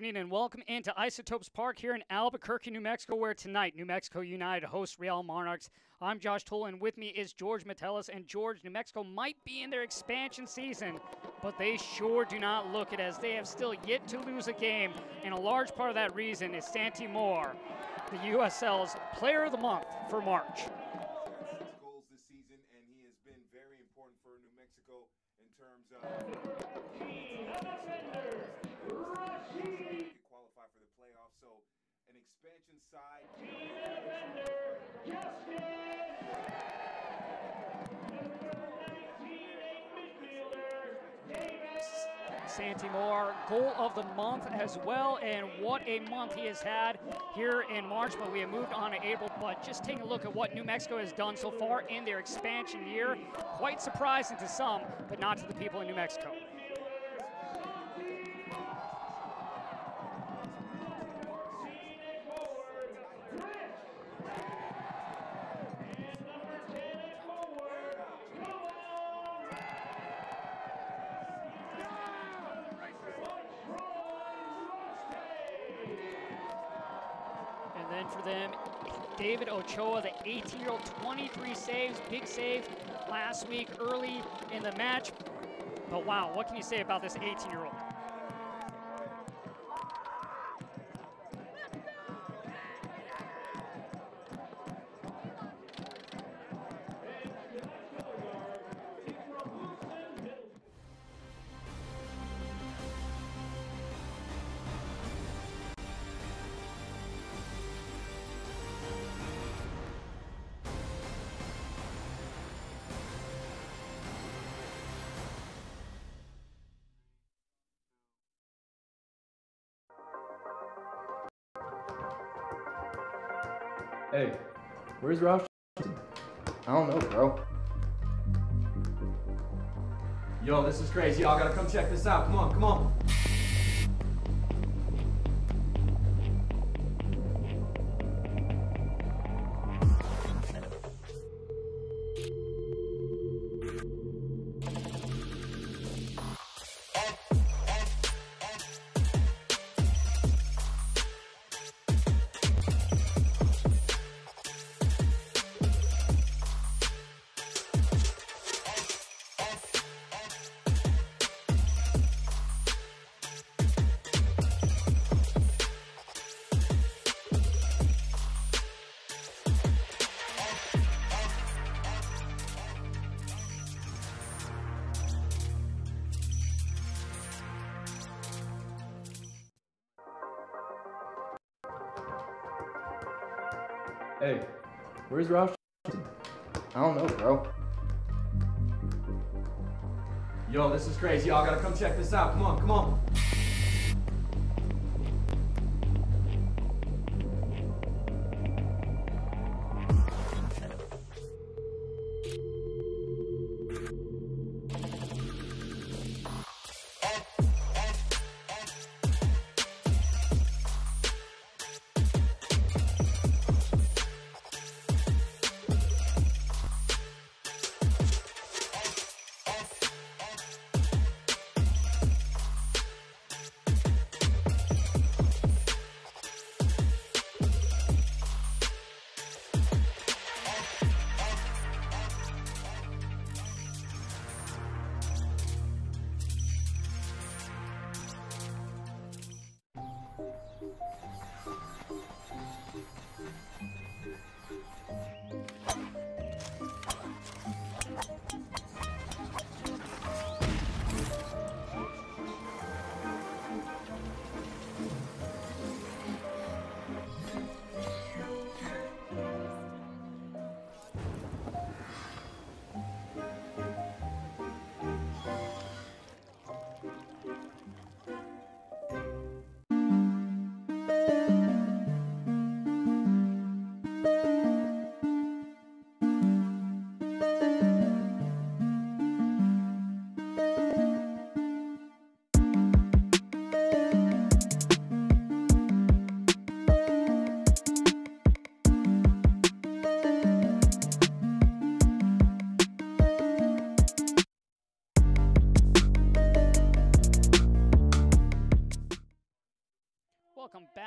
evening and welcome into Isotopes Park here in Albuquerque, New Mexico, where tonight New Mexico United hosts Real Monarchs. I'm Josh Toll, and with me is George Metellus. And George, New Mexico might be in their expansion season, but they sure do not look it, as they have still yet to lose a game, and a large part of that reason is Santi Moore, the USL's Player of the Month for March. Goals this season, and he has been very important for New Mexico in terms of qualify for the playoffs. So an expansion side. Santi Moore, goal of the month as well, and what a month he has had here in March, but we have moved on to April. But just taking a look at what New Mexico has done so far in their expansion year, quite surprising to some, but not to the people in New Mexico. And then for them, David Ochoa, the 18-year-old, 23 saves, big save last week early in the match. But wow, what can you say about this 18-year-old? Hey, where's Roush? I don't know, bro. Yo, this is crazy. Y'all gotta come check this out. Come on, come on. Hey, where's Roush? I don't know, bro. Yo, this is crazy. Y'all gotta come check this out. Come on, come on.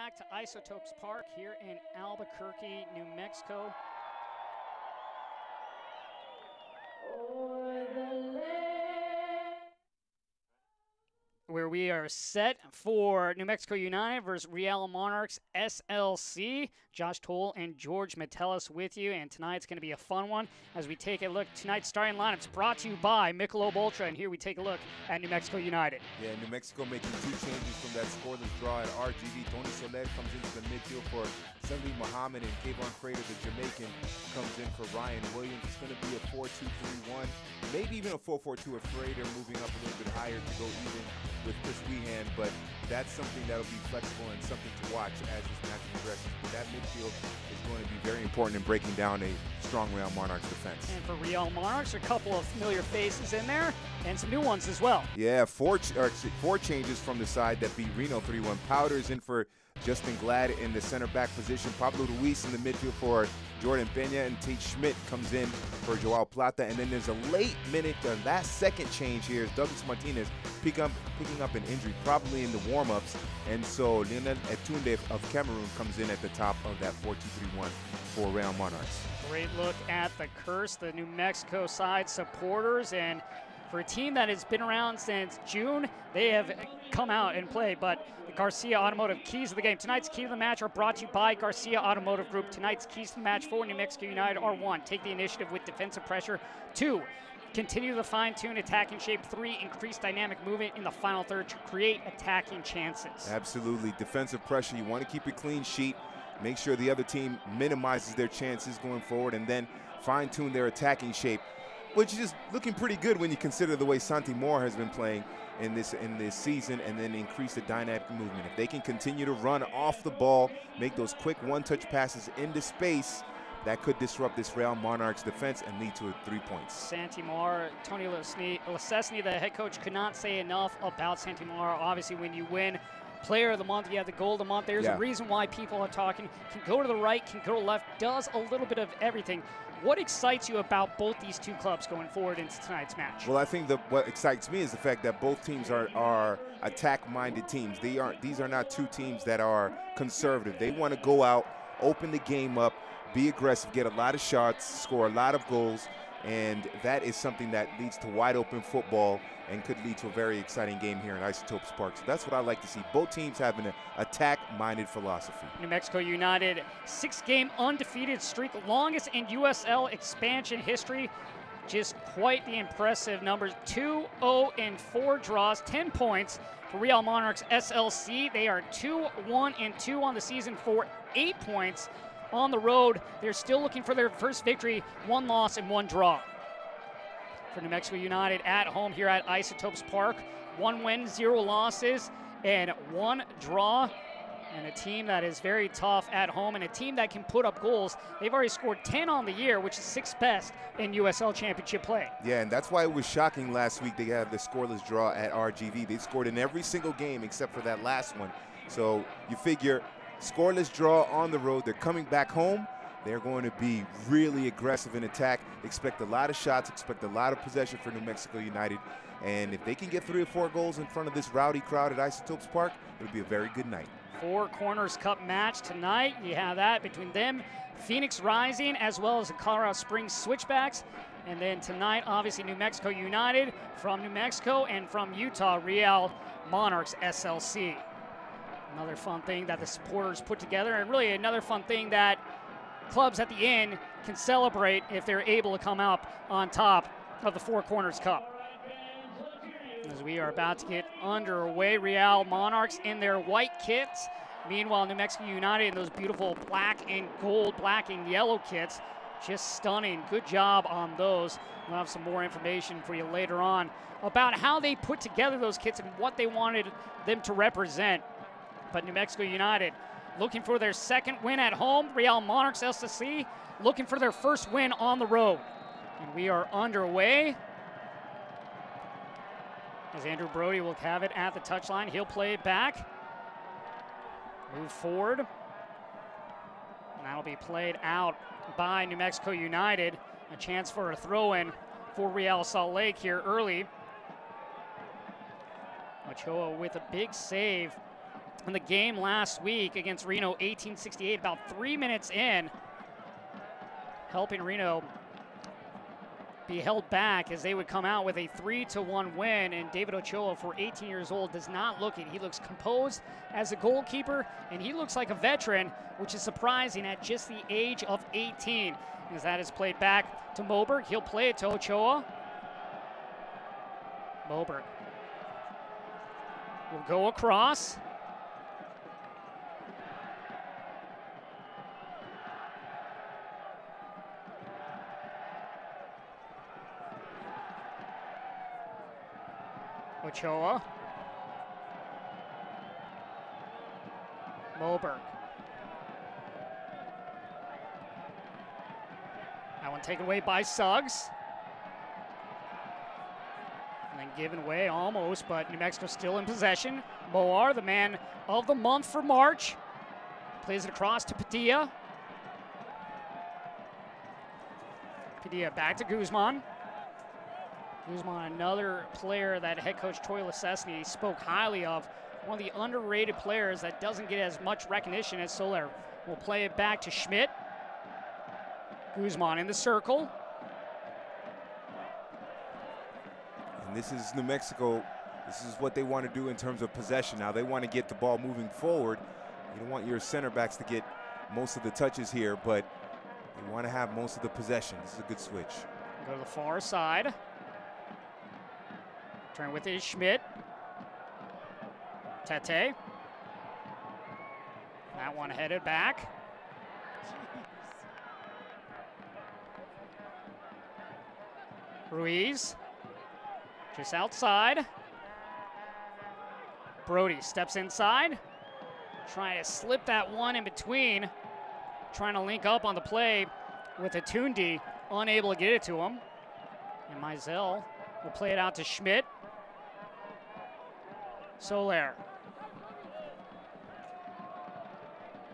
back to Isotopes Park here in Albuquerque, New Mexico. Where we are set for New Mexico United versus Real Monarchs SLC. Josh Toll and George Metellus with you, and tonight's going to be a fun one as we take a look. Tonight's starting lineup's brought to you by Michelob Ultra, and here we take a look at New Mexico United. Yeah, New Mexico making 2 changes from that scoreless draw at RGV. Tony Soler comes into the midfield for Sunday Muhammad, and Kayvon Crater, the Jamaican, comes in for Ryan Williams. It's going to be a 4-2-3-1, maybe even a 4-4-2 with Crater moving up a little bit higher to go even with Chris Wehan, but that's something that'll be flexible and something to watch as this match progresses. But that midfield is going to be very important in breaking down a strong Real Monarchs defense. And for Real Monarchs, a couple of familiar faces in there, and some new ones as well. Yeah, four changes from the side that beat Reno 3-1. Powder's in for Justin Glad in the center back position. Pablo Ruiz in the midfield for Jordan Pena, and Tate Schmidt comes in for Joao Plata. And then there's a late minute, the last second change here is Douglas Martinez picking up an injury, probably in the warm-ups. And so Lionel Etunde of Cameroon comes in at the top of that 4-2-3-1 for Real Monarchs. Great look at the curse, the New Mexico side supporters, and for a team that has been around since June, they have come out and played, but the Garcia Automotive keys of the game. Tonight's key to the match are brought to you by Garcia Automotive Group. Tonight's keys to the match for New Mexico United are 1, take the initiative with defensive pressure. 2, continue the fine-tune attacking shape. 3, increase dynamic movement in the final third to create attacking chances. Absolutely. Defensive pressure, you want to keep a clean sheet, make sure the other team minimizes their chances going forward, and then fine-tune their attacking shape, which is looking pretty good when you consider the way Santi Moore has been playing in this season, and then increase the dynamic movement. If they can continue to run off the ball, make those quick one-touch passes into space, that could disrupt this Real Monarchs defense and lead to 3 points. Santi Moore, Tony Lasesny, the head coach, could not say enough about Santi Moore. Obviously, when you win Player of the Month, you have the Goal of the Month. There's a reason why people are talking. Can go to the right, can go to the left, does a little bit of everything. What excites you about both these two clubs going forward into tonight's match? Well, I think what excites me is the fact that both teams are attack-minded teams. These are not two teams that are conservative. They want to go out, open the game up, be aggressive, get a lot of shots, score a lot of goals, and that is something that leads to wide-open football and could lead to a very exciting game here in Isotopes Park. So that's what I like to see. Both teams having an attack-minded philosophy. New Mexico United, 6-game undefeated streak, longest in USL expansion history. Just quite the impressive numbers. 2-0-4 draws, 10 points for Real Monarchs SLC. They are 2-1-2 on the season for 8 points. On the road, they're still looking for their first victory, 1 loss and 1 draw. For New Mexico United at home here at Isotopes Park, 1 win, 0 losses, and 1 draw. And a team that is very tough at home, and a team that can put up goals. They've already scored 10 on the year, which is 6th best in USL Championship play. Yeah, and that's why it was shocking last week they had the scoreless draw at RGV. They scored in every single game except for that last one. So you figure scoreless draw on the road, they're coming back home. They're going to be really aggressive in attack, expect a lot of shots, expect a lot of possession for New Mexico United. And if they can get 3 or 4 goals in front of this rowdy crowd at Isotopes Park, it'll be a very good night. 4 Corners Cup match tonight. You have that between them, Phoenix Rising, as well as the Colorado Springs Switchbacks. And then tonight, obviously, New Mexico United from New Mexico, and from Utah, Real Monarchs SLC. Another fun thing that the supporters put together, and really another fun thing that clubs at the end can celebrate if they're able to come up on top of the 4 Corners Cup. As we are about to get underway, Real Monarchs in their white kits. Meanwhile, New Mexico United in those beautiful black and gold, black and yellow kits. Just stunning. Good job on those. We'll have some more information for you later on about how they put together those kits and what they wanted them to represent. But New Mexico United looking for their 2nd win at home. Real Monarchs SLC looking for their 1st win on the road. And we are underway. As Andrew Brody will have it at the touchline. He'll play it back. Move forward. And that'll be played out by New Mexico United. A chance for a throw-in for Real Salt Lake here early. Ochoa with a big save in the game last week against Reno, 1868, about 3 minutes in, helping Reno be held back as they would come out with a 3-1 win. And David Ochoa, for 18 years old, does not look it. He looks composed as a goalkeeper, and he looks like a veteran, which is surprising at just the age of 18. As that is played back to Moberg, he'll play it to Ochoa. Moberg will go across. Ochoa. Moberg. That one taken away by Suggs. And then given away almost, but New Mexico still in possession. Moar, the man of the month for March, plays it across to Padilla. Padilla back to Guzman. Guzman, another player that head coach Troy Lecesny spoke highly of. One of the underrated players that doesn't get as much recognition as Soler. Will play it back to Schmidt. Guzman in the circle. And this is New Mexico. This is what they want to do in terms of possession. Now they want to get the ball moving forward. You don't want your center backs to get most of the touches here, but you want to have most of the possession. This is a good switch. Go to the far side. Turn with it is Schmidt. Tete. That one headed back. Ruiz. Just outside. Brody steps inside. Trying to slip that one in between. Trying to link up on the play with Atundi. Unable to get it to him. And Mizell will play it out to Schmidt. Soler.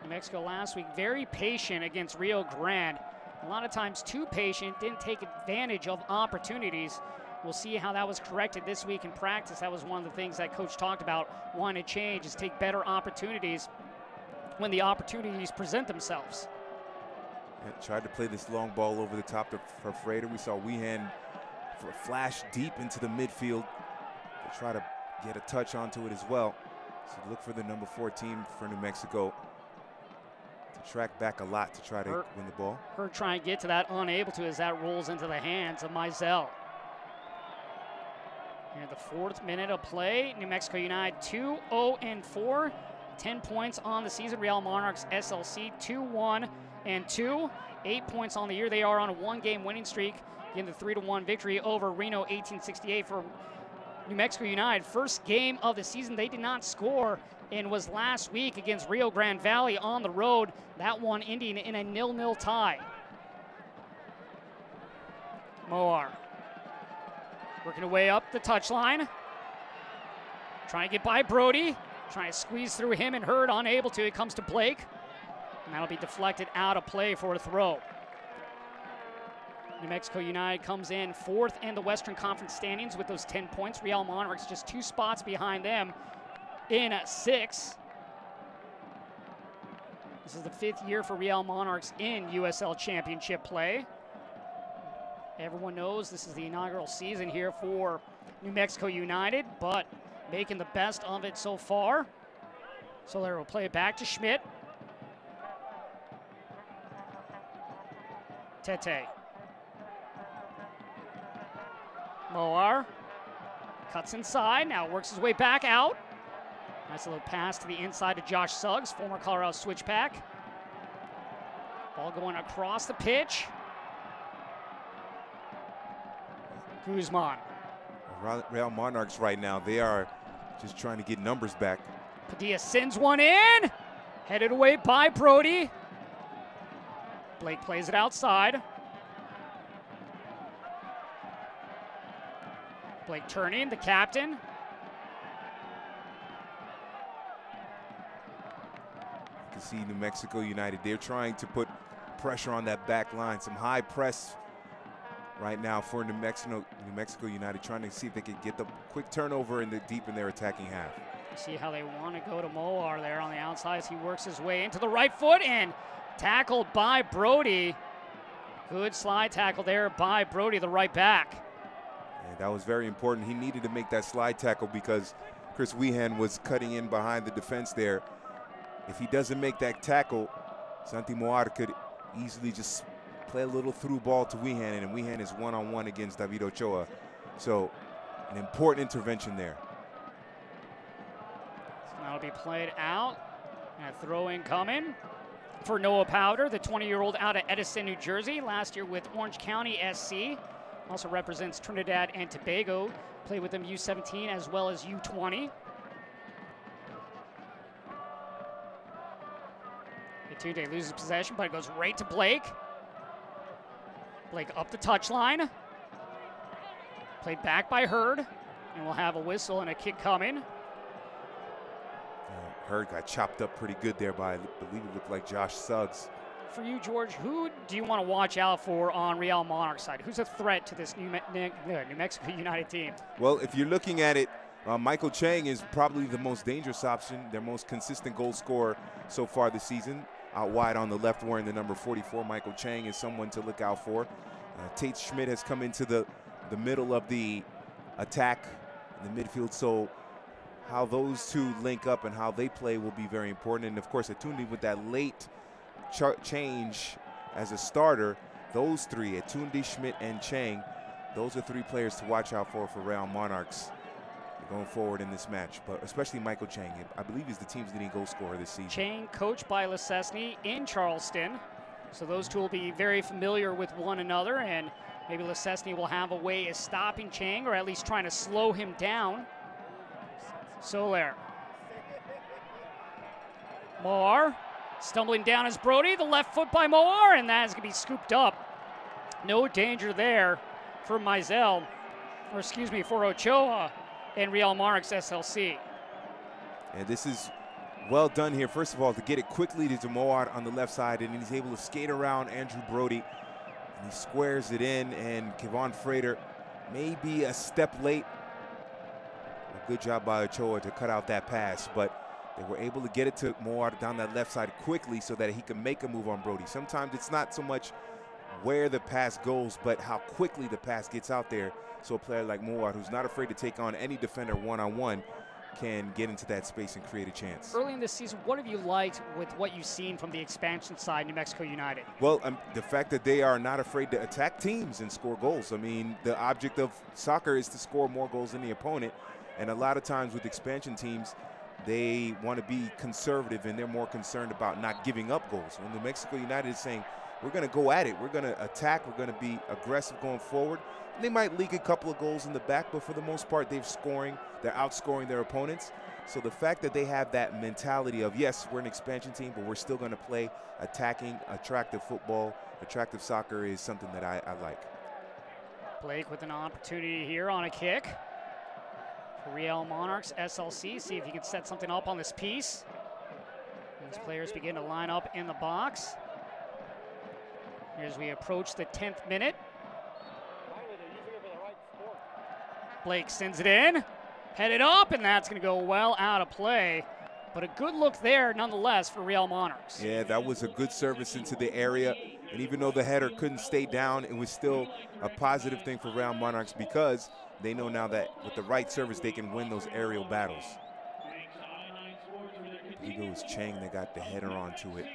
New Mexico last week very patient against Rio Grande. A lot of times too patient, didn't take advantage of opportunities. We'll see how that was corrected this week in practice. That was one of the things that coach talked about wanting to change, is take better opportunities when the opportunities present themselves. Yeah, tried to play this long ball over the top for Frater. We saw Weehan for a flash deep into the midfield to try to get a touch onto it as well. So look for the number 14 for New Mexico to track back a lot to try to win the ball. Her trying to get to that, unable to, as that rolls into the hands of Mizell. Here in the 4th minute of play, New Mexico United 2-0-4, 10 points on the season. Real Monarchs SLC 2-1-2, 8 points on the year. They are on a 1-game winning streak, getting the 3-1 victory over Reno 1868 for New Mexico United. First game of the season, they did not score, and was last week against Rio Grande Valley on the road. That one ending in a 0-0 tie. Moar working away up the touchline. Trying to get by Brody. Trying to squeeze through him and Hurd, unable to. It comes to Blake. And that'll be deflected out of play for a throw. New Mexico United comes in 4th in the Western Conference standings with those 10 points. Real Monarchs just 2 spots behind them in 6th. This is the 5th year for Real Monarchs in USL Championship play. Everyone knows this is the inaugural season here for New Mexico United, but making the best of it so far. Soler will play it back to Schmidt. Tete. Moar cuts inside, now works his way back out. Nice little pass to the inside to Josh Suggs, former Colorado switchback. Ball going across the pitch. Guzman. Real Monarchs right now, they are just trying to get numbers back. Padilla sends one in. Headed away by Brody. Blake plays it outside. Blake turning, the captain. You can see New Mexico United, they're trying to put pressure on that back line. Some high press right now for New Mexico United, trying to see if they can get the quick turnover deep in their attacking half. See how they want to go to Moar there on the outside as he works his way into the right foot and tackled by Brody. Good slide tackle there by Brody, the right back. And that was very important. He needed to make that slide tackle because Chris Wehan was cutting in behind the defense there. If he doesn't make that tackle, Santi Moar could easily just play a little through ball to Wehan, and Wehan is one-on-one against David Ochoa. So an important intervention there. That'll be played out. And a throw-in coming for Noah Powder, the 20-year-old out of Edison, New Jersey. Last year with Orange County SC. Also represents Trinidad and Tobago. Played with them U17 as well as U20. Etude loses possession, but it goes right to Blake. Blake up the touchline. Played back by Hurd. And we'll have a whistle and a kick coming. Hurd got chopped up pretty good there by, I believe it looked like Josh Suggs. For you, George, who do you want to watch out for on Real Monarchs side? Who's a threat to this New Mexico United team? Well, if you're looking at it, Michael Chang is probably the most dangerous option, their most consistent goal scorer so far this season. Out wide on the left wearing the number 44, Michael Chang is someone to look out for. Tate Schmidt has come into the middle of the attack in the midfield, so how those two link up and how they play will be very important. And of course, Etundi with that late change as a starter, those three, Etundi, Schmidt, and Chang, those are three players to watch out for Real Monarchs going forward in this match, but especially Michael Chang. I believe he's the team's leading goal scorer this season. Chang coached by Lesesny in Charleston, so those two will be very familiar with one another, and maybe Lesesny will have a way of stopping Chang or at least trying to slow him down. Soler. Moar stumbling down as Brody, the left foot by Moar, and that is going to be scooped up. No danger there for Mizell, or excuse me, for Ochoa and Real Monarchs SLC. And this is well done here, first of all, to get it quickly to Moar on the left side, and he's able to skate around Andrew Brody, and he squares it in, and Kevon Frater may be a step late. A good job by Ochoa to cut out that pass, but they were able to get it to Moar down that left side quickly so that he can make a move on Brody. Sometimes it's not so much where the pass goes, but how quickly the pass gets out there. So a player like Moar, who's not afraid to take on any defender one-on-one, can get into that space and create a chance. Early in this season, what have you liked with what you've seen from the expansion side, New Mexico United? Well, the fact that they are not afraid to attack teams and score goals. I mean, the object of soccer is to score more goals than the opponent. And a lot of times with expansion teams, they want to be conservative and they're more concerned about not giving up goals. When New Mexico United is saying, we're going to go at it, we're going to attack, we're going to be aggressive going forward. And they might leak a couple of goals in the back, but for the most part, they're outscoring their opponents. So the fact that they have that mentality of, yes, we're an expansion team, but we're still going to play attacking, attractive football, attractive soccer is something that I like. Blake with an opportunity here on a kick. For Real Monarchs SLC, see if he can set something up on this piece. These players begin to line up in the box. As we approach the 10th minute. Blake sends it in, headed up, and that's going to go well out of play. But a good look there nonetheless for Real Monarchs. Yeah, that was a good service into the area. And even though the header couldn't stay down, it was still a positive thing for Real Monarchs because they know now that with the right service, they can win those aerial battles. I believe it was Chang that got the header onto it.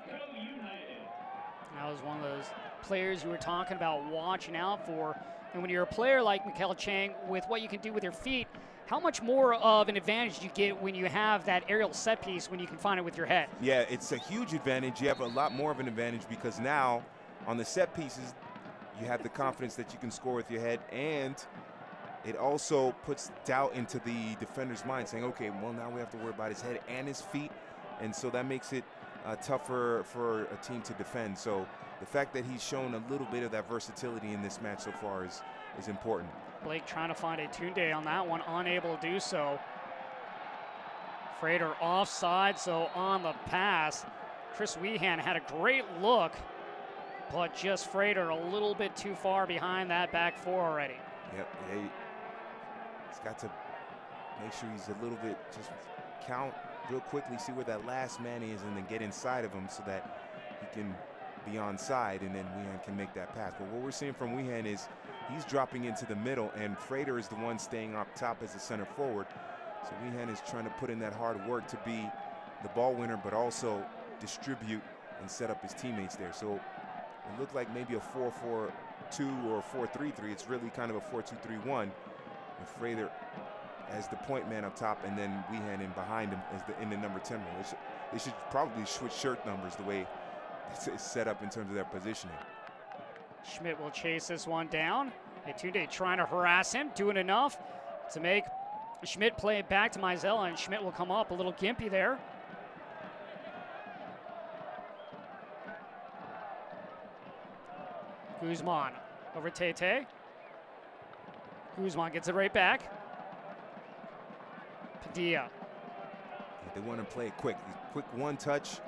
That was one of those players you were talking about watching out for. And when you're a player like Mikael Chang, with what you can do with your feet, how much more of an advantage do you get when you have that aerial set piece when you can find it with your head? Yeah, it's a huge advantage. You have a lot more of an advantage because now on the set pieces, you have the confidence that you can score with your head, and it also puts doubt into the defender's mind, saying, okay, well, now we have to worry about his head and his feet, and so that makes it tougher for a team to defend. So the fact that he's shown a little bit of that versatility in this match so far is important. Blake trying to find a Tunde on that one, unable to do so. Frater offside, so on the pass. Chris Wehan had a great look, but just Frater a little bit too far behind that back four already. Yep, he's got to make sure he's a little bit just count real quickly, see where that last man is, and then get inside of him so that he can be onside, and then Weehan can make that pass. But what we're seeing from Weehan is he's dropping into the middle, and Frater is the one staying up top as the center forward. So Weehan is trying to put in that hard work to be the ball winner, but also distribute and set up his teammates there. So it looked like maybe a 4-4-2 or a 4-3-3. It's really kind of a 4-2-3-1 with Frater as the point man up top, and then Weehan in behind him as the number 10 role. They should probably switch shirt numbers the way it's set up in terms of their positioning. Schmidt will chase this one down. Etunde trying to harass him, doing enough to make Schmidt play it back to Mizella, and Schmidt will come up a little gimpy there. Guzman over Tete. Guzman gets it right back. Padilla. They want to play it quick. Quick one touch.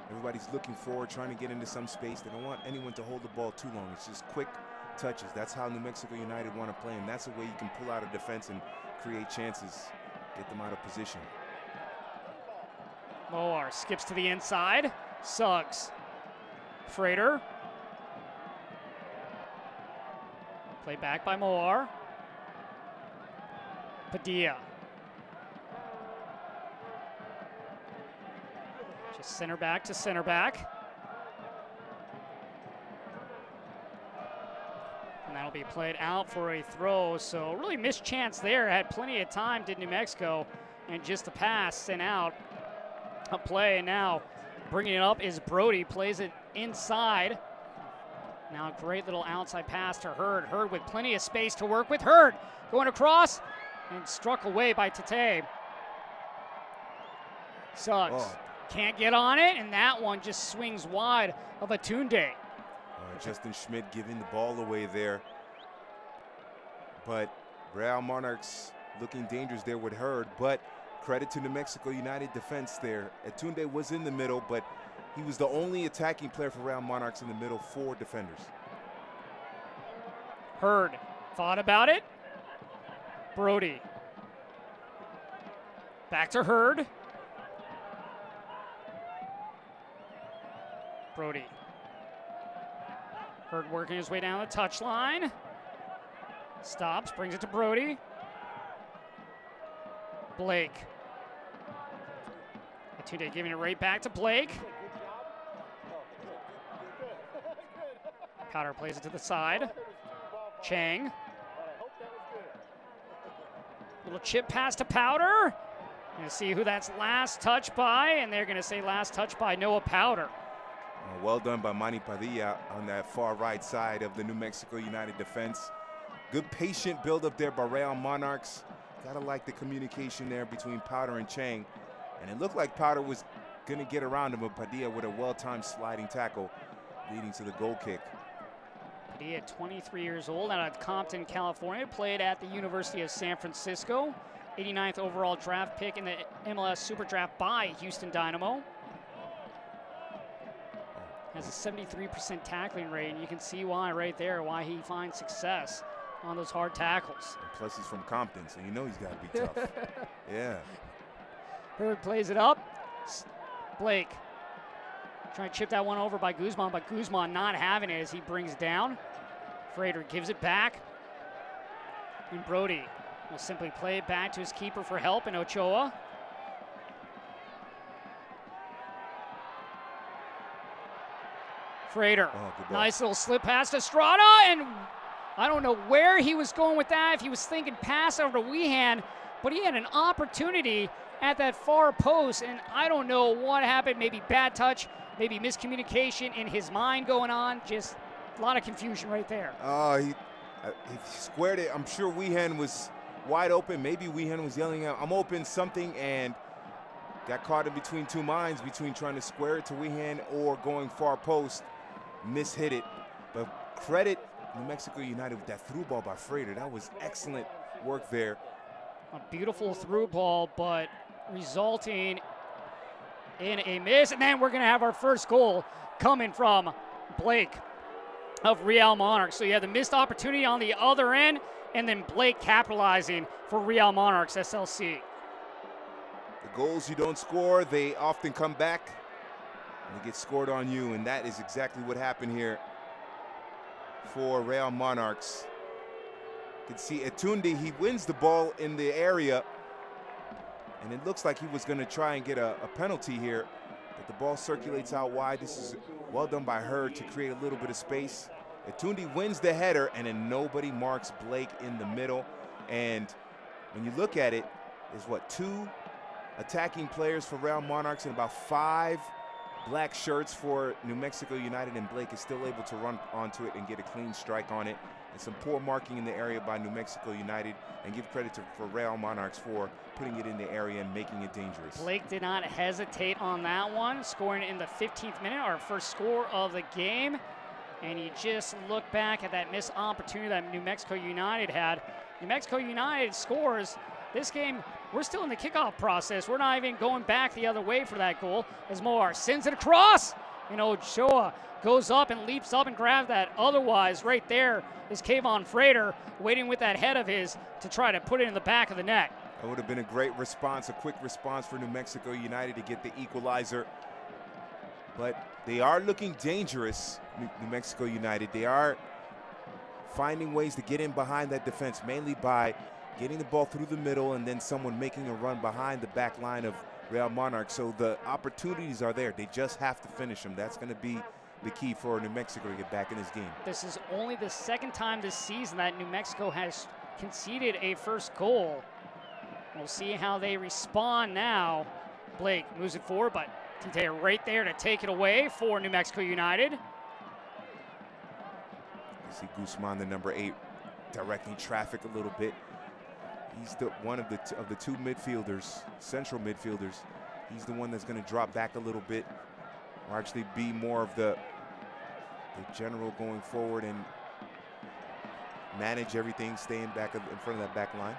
Everybody's looking forward, trying to get into some space. They don't want anyone to hold the ball too long. It's just quick touches. That's how New Mexico United want to play, and that's the way you can pull out a defense and create chances, get them out of position. Moar skips to the inside. Suggs. Frater. Play back by Moar. Padilla. Just center back to center back. And that'll be played out for a throw. So really missed chance there. Had plenty of time, did New Mexico. And just the pass sent out a play. And now bringing it up is Brody. Plays it inside. Now a great little outside pass to Hurd. Hurd with plenty of space to work with. Hurd going across and struck away by Tete. Suggs can't get on it, and that one just swings wide of Etunde. Justin Schmidt giving the ball away there. But Real Monarchs looking dangerous there with Hurd, but credit to New Mexico United defense there. Etunde was in the middle, but he was the only attacking player for Real Monarchs in the middle, 4 defenders. Hurd thought about it. Brody. Back to Hurd. Brody. Hurd working his way down the touchline. Stops, brings it to Brody. Blake. Etunde giving it right back to Blake. Powder plays it to the side. Chang. Little chip pass to Powder. Gonna see who that's last touch by, and they're gonna say last touch by Noah Powder. Well done by Manny Padilla on that far right side of the New Mexico United defense. Good patient build up there by Real Monarchs. Gotta like the communication there between Powder and Chang. And it looked like Powder was gonna get around him, but Padilla with a well-timed sliding tackle leading to the goal kick. Padilla, 23 years old, out of Compton, California, played at the University of San Francisco. 89th overall draft pick in the MLS Super Draft by Houston Dynamo. Has a 73% tackling rate, and you can see why right there, why he finds success on those hard tackles. And plus he's from Compton, so you know he's got to be tough. Yeah. Hurd plays it up. Blake trying to chip that one over by Guzman, but Guzman not having it as he brings it down. Frater gives it back. And Brody will simply play it back to his keeper for help in Ochoa. Frater, nice little slip pass to Estrada, and I don't know where he was going with that, if he was thinking pass over to Weehan, but he had an opportunity at that far post, and I don't know what happened, maybe bad touch, maybe miscommunication in his mind going on, just a lot of confusion right there. He squared it. I'm sure Weehan was wide open. Maybe Weehan was yelling out, "I'm open," something, and got caught in between two minds, between trying to square it to Weehan or going far post. Mishit it, but credit New Mexico United with that through ball by Frater. That was excellent work there. A beautiful through ball, but resulting in a miss. And then we're going to have our first goal coming from Blake of Real Monarchs. So you have the missed opportunity on the other end, and then Blake capitalizing for Real Monarchs SLC. The goals you don't score, they often come back and they get scored on you, and that is exactly what happened here for Real Monarchs. You can see Etunde, he wins the ball in the area, and it looks like he was going to try and get a penalty here, but the ball circulates out wide. This is well done by her to create a little bit of space. Etunde wins the header, and then nobody marks Blake in the middle. And when you look at it, there's what, 2 attacking players for Real Monarchs and about 5 black shirts for New Mexico United, and Blake is still able to run onto it and get a clean strike on it. And some poor marking in the area by New Mexico United, and give credit for Real Monarchs for putting it in the area and making it dangerous. Blake did not hesitate on that one, scoring in the 15th minute, our first score of the game. And you just look back at that missed opportunity that New Mexico United had. New Mexico United scores. This game, we're still in the kickoff process. We're not even going back the other way for that goal. As Moar sends it across, and Ochoa goes up and leaps up and grabs that. Otherwise, right there is Kayvon Frater waiting with that head of his to try to put it in the back of the net. That would have been a great response, a quick response for New Mexico United to get the equalizer. But they are looking dangerous, New Mexico United. They are finding ways to get in behind that defense, mainly by getting the ball through the middle and then someone making a run behind the back line of Real Monarchs. So the opportunities are there. They just have to finish them. That's going to be the key for New Mexico to get back in this game. This is only the second time this season that New Mexico has conceded a first goal. We'll see how they respond now. Blake moves it forward, but Tite right there to take it away for New Mexico United. You see Guzman, the number 8, directing traffic a little bit. He's one of the 2 midfielders, central midfielders. He's the one that's going to drop back a little bit, or actually be more of the general going forward and manage everything, staying back in front of that back line.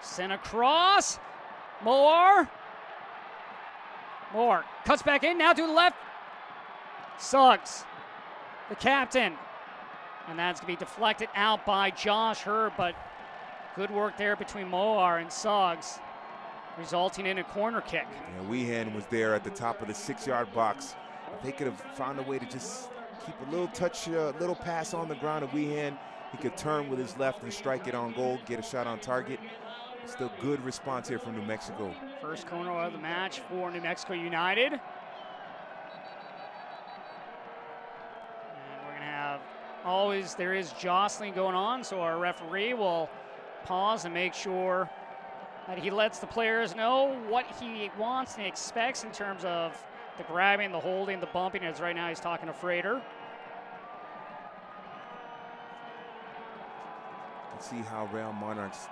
Sent across. Moore cuts back in, now to the left. Suggs, the captain. And that's going to be deflected out by Josh Herb, but good work there between Moar and Suggs, resulting in a corner kick. Yeah, Weehan was there at the top of the 6-yard box. If they could have found a way to just keep a little touch, little pass on the ground of Weehan, he could turn with his left and strike it on goal, get a shot on target. Still good response here from New Mexico. First corner of the match for New Mexico United. And we're going to have, always there is jostling going on, so our referee will pause and make sure that he lets the players know what he wants and expects in terms of the grabbing, the holding, the bumping, as right now he's talking to Frater. Let's see how Real Monarchs,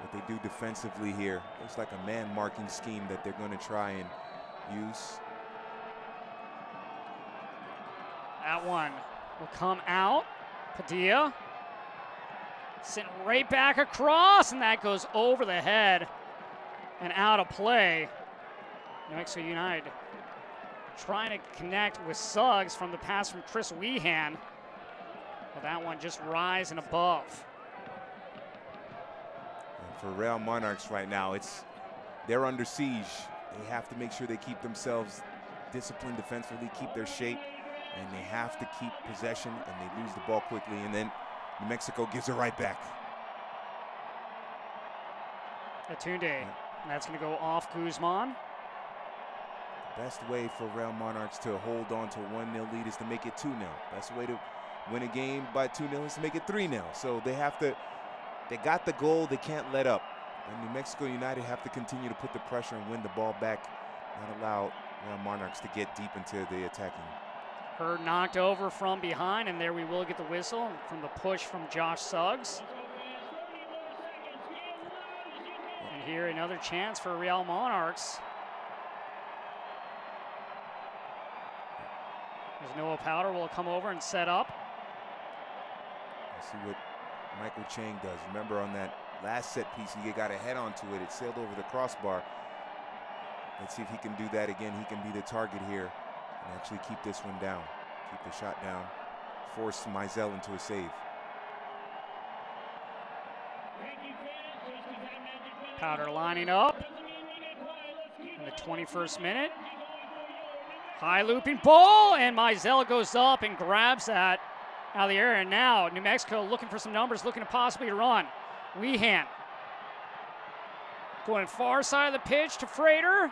what they do defensively here. It's like a man marking scheme that they're going to try and use. That one will come out. Padilla sent right back across, and that goes over the head and out of play. New Mexico United trying to connect with Suggs from the pass from Chris Weehan. But that one just rising above. For Real Monarchs right now, they're under siege. They have to make sure they keep themselves disciplined defensively, keep their shape, and they have to keep possession, and they lose the ball quickly, and then New Mexico gives it right back. Etunde, and that's going to go off Guzman. Best way for Real Monarchs to hold on to a 1-0 lead is to make it 2-0. Best way to win a game by 2-0 is to make it 3-0. So they got the goal, they can't let up. And New Mexico United have to continue to put the pressure and win the ball back, not allow Real Monarchs to get deep into the attacking. Hurd knocked over from behind, and there we will get the whistle from the push from Josh Suggs. And here another chance for Real Monarchs. As Noah Powder will come over and set up. Let's see what Michael Chang does. Remember on that last set piece, he got a head onto it. It sailed over the crossbar. Let's see if he can do that again. He can be the target here and actually keep this one down. Keep the shot down. Force Mizell into a save. Powder lining up. the 21st minute. High looping ball, and Mizell goes up and grabs that out of the air. And now New Mexico looking for some numbers, looking to possibly run. Weehan going far side of the pitch to Frater.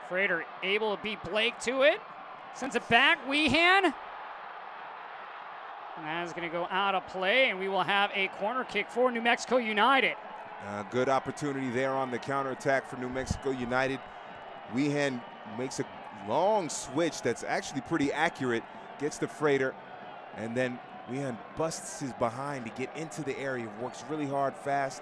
Frater able to beat Blake to it. Sends it back, Weehan. And that is going to go out of play, and we will have a corner kick for New Mexico United. Good opportunity there on the counterattack for New Mexico United. Weehan makes a long switch that's actually pretty accurate, gets to Frater, and then Weehan busts his behind to get into the area, works really hard, fast,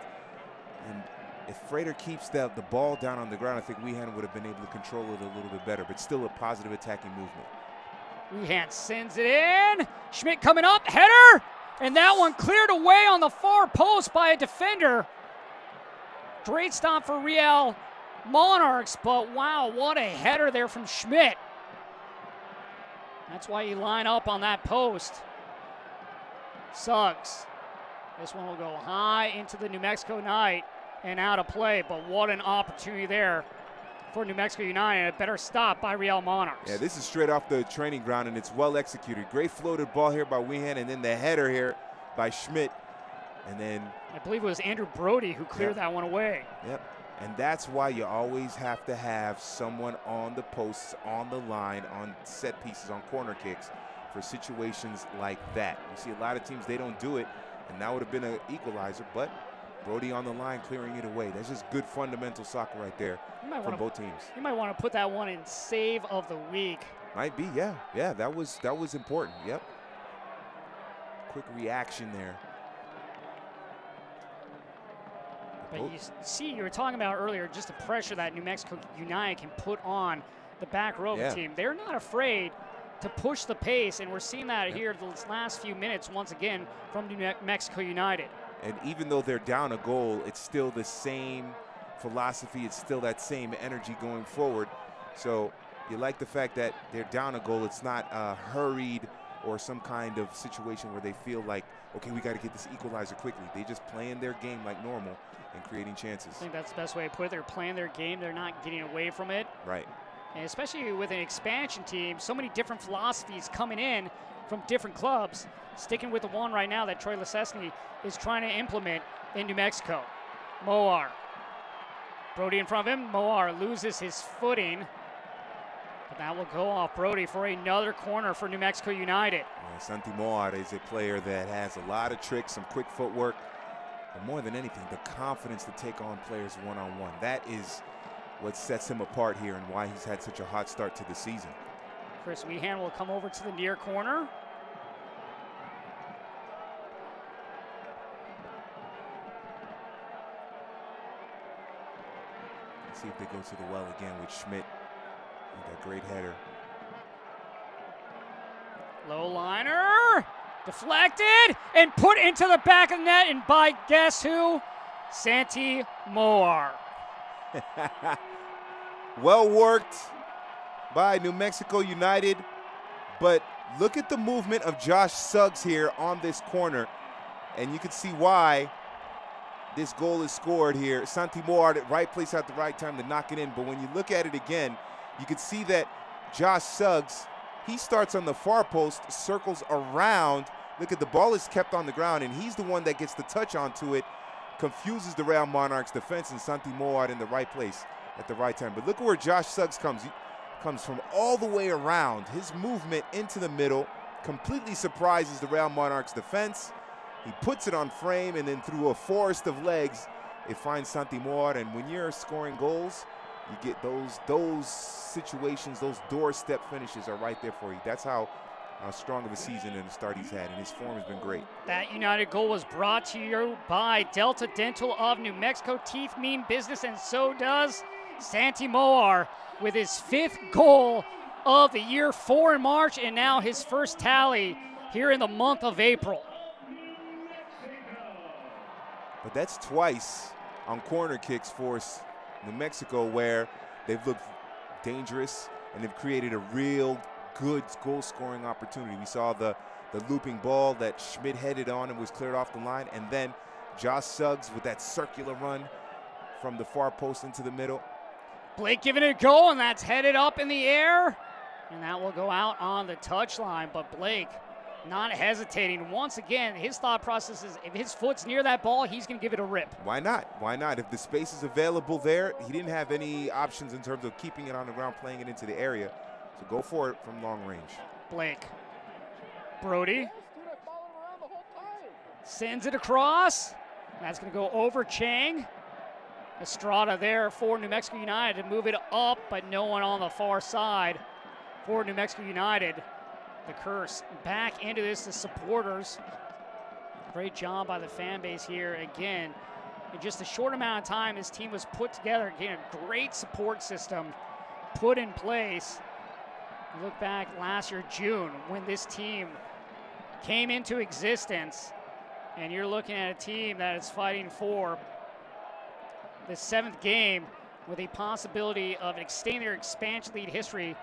and if Frater keeps the ball down on the ground, I think Weehan would have been able to control it a little bit better, but still a positive attacking movement. Weehan sends it in. Schmidt coming up, header, and that one cleared away on the far post by a defender. Great stop for Real Monarchs, but wow, what a header there from Schmidt. That's why you line up on that post. Suggs. This one will go high into the New Mexico night and out of play, but what an opportunity there for New Mexico United. A better stop by Real Monarchs. Yeah, this is straight off the training ground, and it's well executed. Great floated ball here by Weehan, and then the header here by Schmidt. And then I believe it was Andrew Brody who cleared that one away. Yep. And that's why you always have to have someone on the posts, on the line, on set pieces, on corner kicks for situations like that. You see a lot of teams, they don't do it, and that would have been an equalizer, but Brody on the line clearing it away. That's just good fundamental soccer right there from both teams. You might want to put that one in save of the week. Might be, yeah. Yeah, that was important, yep. Quick reaction there. But you see, you were talking about earlier just the pressure that New Mexico United can put on the back row of the team. They're not afraid to push the pace, and we're seeing that here the last few minutes once again from New Mexico United. And even though they're down a goal, it's still the same philosophy. It's still that same energy going forward. So you like the fact that they're down a goal. It's not hurried or some kind of situation where they feel like, okay, we got to get this equalizer quickly. They just playing their game like normal and creating chances. I think that's the best way to put it. They're playing their game. They're not getting away from it. Right. And especially with an expansion team, so many different philosophies coming in from different clubs, sticking with the one right now that Troy Lesesny is trying to implement in New Mexico. Moar. Brody in front of him. Moar loses his footing. But that will go off Brody for another corner for New Mexico United. Yeah, Santi Moar is a player that has a lot of tricks, some quick footwork, but more than anything, the confidence to take on players one-on-one. That is what sets him apart here and why he's had such a hot start to the season. Chris Weehan will come over to the near corner. Let's see if they go to the well again with Schmidt. That great header. Low liner, deflected and put into the back of the net, and by guess who? Santi Moar. Well worked by New Mexico United, but look at the movement of Josh Suggs here on this corner, and you can see why this goal is scored here. Santi Moar at the right place at the right time to knock it in, but when you look at it again, you can see that Josh Suggs, he starts on the far post, circles around. Look at the ball is kept on the ground, and he's the one that gets the touch onto it, confuses the Real Monarchs defense, and Santi Moar in the right place at the right time. But look at where Josh Suggs comes. He comes from all the way around. His movement into the middle completely surprises the Real Monarchs defense. He puts it on frame, and then through a forest of legs, it finds Santi Moar. And when you're scoring goals, you get those situations, those doorstep finishes are right there for you. That's how strong of a season and a start he's had, and his form has been great. That United goal was brought to you by Delta Dental of New Mexico. Teeth mean business, and so does Santi Moar with his 5th goal of the year, 4 in March, and now his first tally here in the month of April. But that's twice on corner kicks for New Mexico where they've looked dangerous and they've created a real good goal-scoring opportunity. We saw the looping ball that Schmidt headed on and was cleared off the line, and then Josh Suggs with that circular run from the far post into the middle. Blake giving it a go, and that's headed up in the air. And that will go out on the touchline. But Blake not hesitating. Once again, his thought process is if his foot's near that ball, he's going to give it a rip. Why not? Why not? If the space is available there, he didn't have any options in terms of keeping it on the ground, playing it into the area. So go for it from long range. Blake. Brody. Sends it across. That's going to go over Chang. Estrada there for New Mexico United to move it up, but no one on the far side for New Mexico United. The curse back into this, the supporters. Great job by the fan base here. Again, in just a short amount of time, this team was put together. Again, a great support system put in place. You look back last year, June, when this team came into existence, and you're looking at a team that is fighting for the 7th game with a possibility of extending their expansion lead history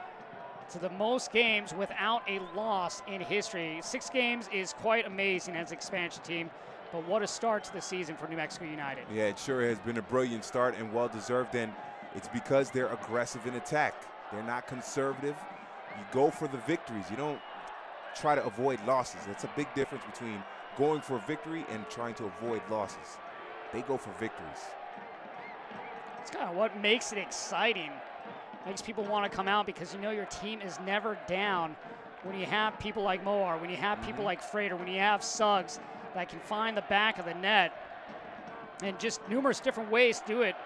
to the most games without a loss in history. 6 games is quite amazing as an expansion team, but what a start to the season for New Mexico United. Yeah, it sure has been a brilliant start and well-deserved, and it's because they're aggressive in attack. They're not conservative. You go for the victories. You don't try to avoid losses. That's a big difference between going for victory and trying to avoid losses. They go for victories. It's kind of what makes it exciting. Makes people want to come out because you know your team is never down when you have people like Moar, when you have people like Frater, when you have Suggs that can find the back of the net, and just numerous different ways to do it.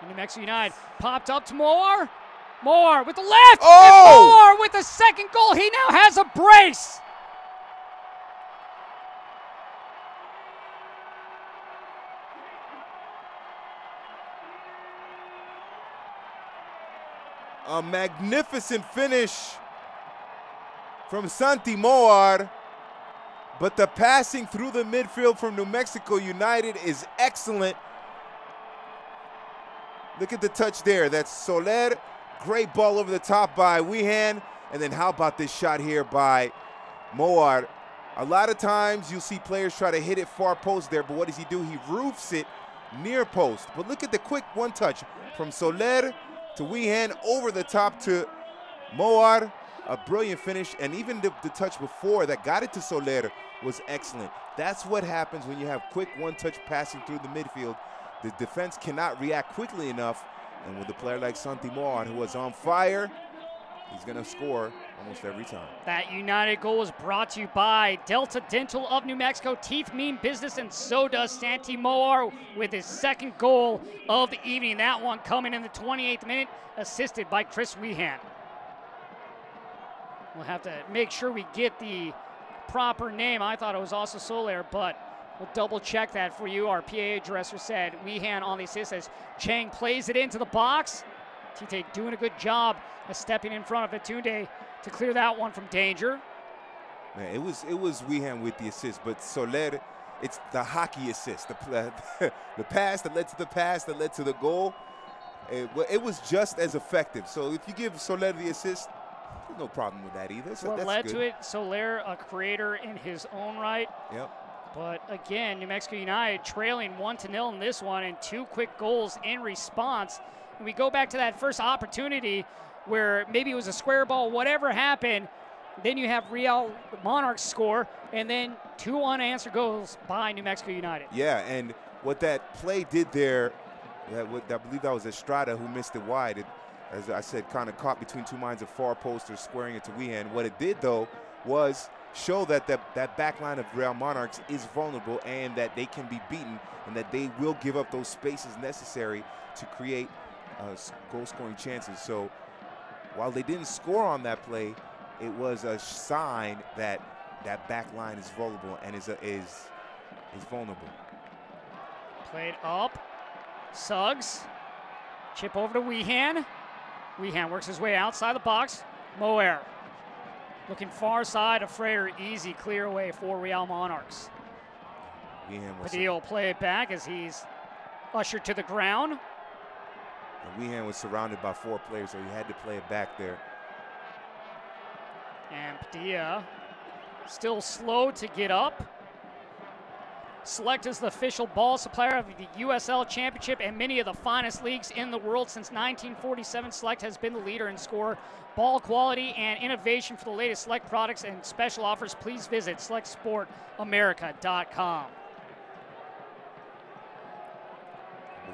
And New Mexico United popped up to Moar. Moar with the left. Oh! And Moar with the second goal. He now has a brace. A magnificent finish from Santi Moar, but the passing through the midfield from New Mexico United is excellent. Look at the touch there. That's Soler. Great ball over the top by Wehan. And then how about this shot here by Moar? A lot of times you'll see players try to hit it far post there, but what does he do? He roofs it near post. But look at the quick one touch from Soler to Wehan over the top to Moar. A brilliant finish, and even the touch before that got it to Soler was excellent. That's what happens when you have quick one-touch passing through the midfield. The defense cannot react quickly enough, and with a player like Santi Moar, who was on fire, he's going to score almost every time. That United goal was brought to you by Delta Dental of New Mexico. Teeth mean business, and so does Santi Moar with his second goal of the evening. That one coming in the 28th minute, assisted by Chris Wehan. We'll have to make sure we get the proper name. I thought it was also Soler, but we'll double check that for you. Our PAA dresser said Wehan on the assist as Chang plays it into the box. Tite doing a good job of stepping in front of Atunde to clear that one from danger. Man, it was Wehan with the assist, but Soler, it's the hockey assist. The pass that led to the pass that led to the goal. It was just as effective. So if you give Soler the assist, there's no problem with that either. So what that's led good. to it, Soler, a creator in his own right. Yep. But again, New Mexico United trailing 1-0 in this one, and 2 quick goals in response. And we go back to that first opportunity where maybe it was a square ball, whatever happened. Then you have Real Monarchs score, and then 2 unanswered goals by New Mexico United. Yeah, and what that play did there, I believe that was Estrada who missed it wide. It, as I said, kind of caught between 2 minds of far posters, squaring it to Wehan. What it did, though, was show that that back line of Real Monarchs is vulnerable and that they can be beaten and that they will give up those spaces necessary to create goal-scoring chances. So while they didn't score on that play, it was a sign that that back line is vulnerable and is vulnerable. Played up. Suggs. Chip over to Wehan. Wehan works his way outside the box. Moer looking far side of Frater. Easy clear away for Real Monarchs. Padilla will play it back as he's ushered to the ground. Wehan was surrounded by 4 players, so he had to play it back there. And Padilla still slow to get up. Select is the official ball supplier of the USL Championship and many of the finest leagues in the world. Since 1947, Select has been the leader in score, ball quality, and innovation. For the latest Select products and special offers, please visit selectsportamerica.com.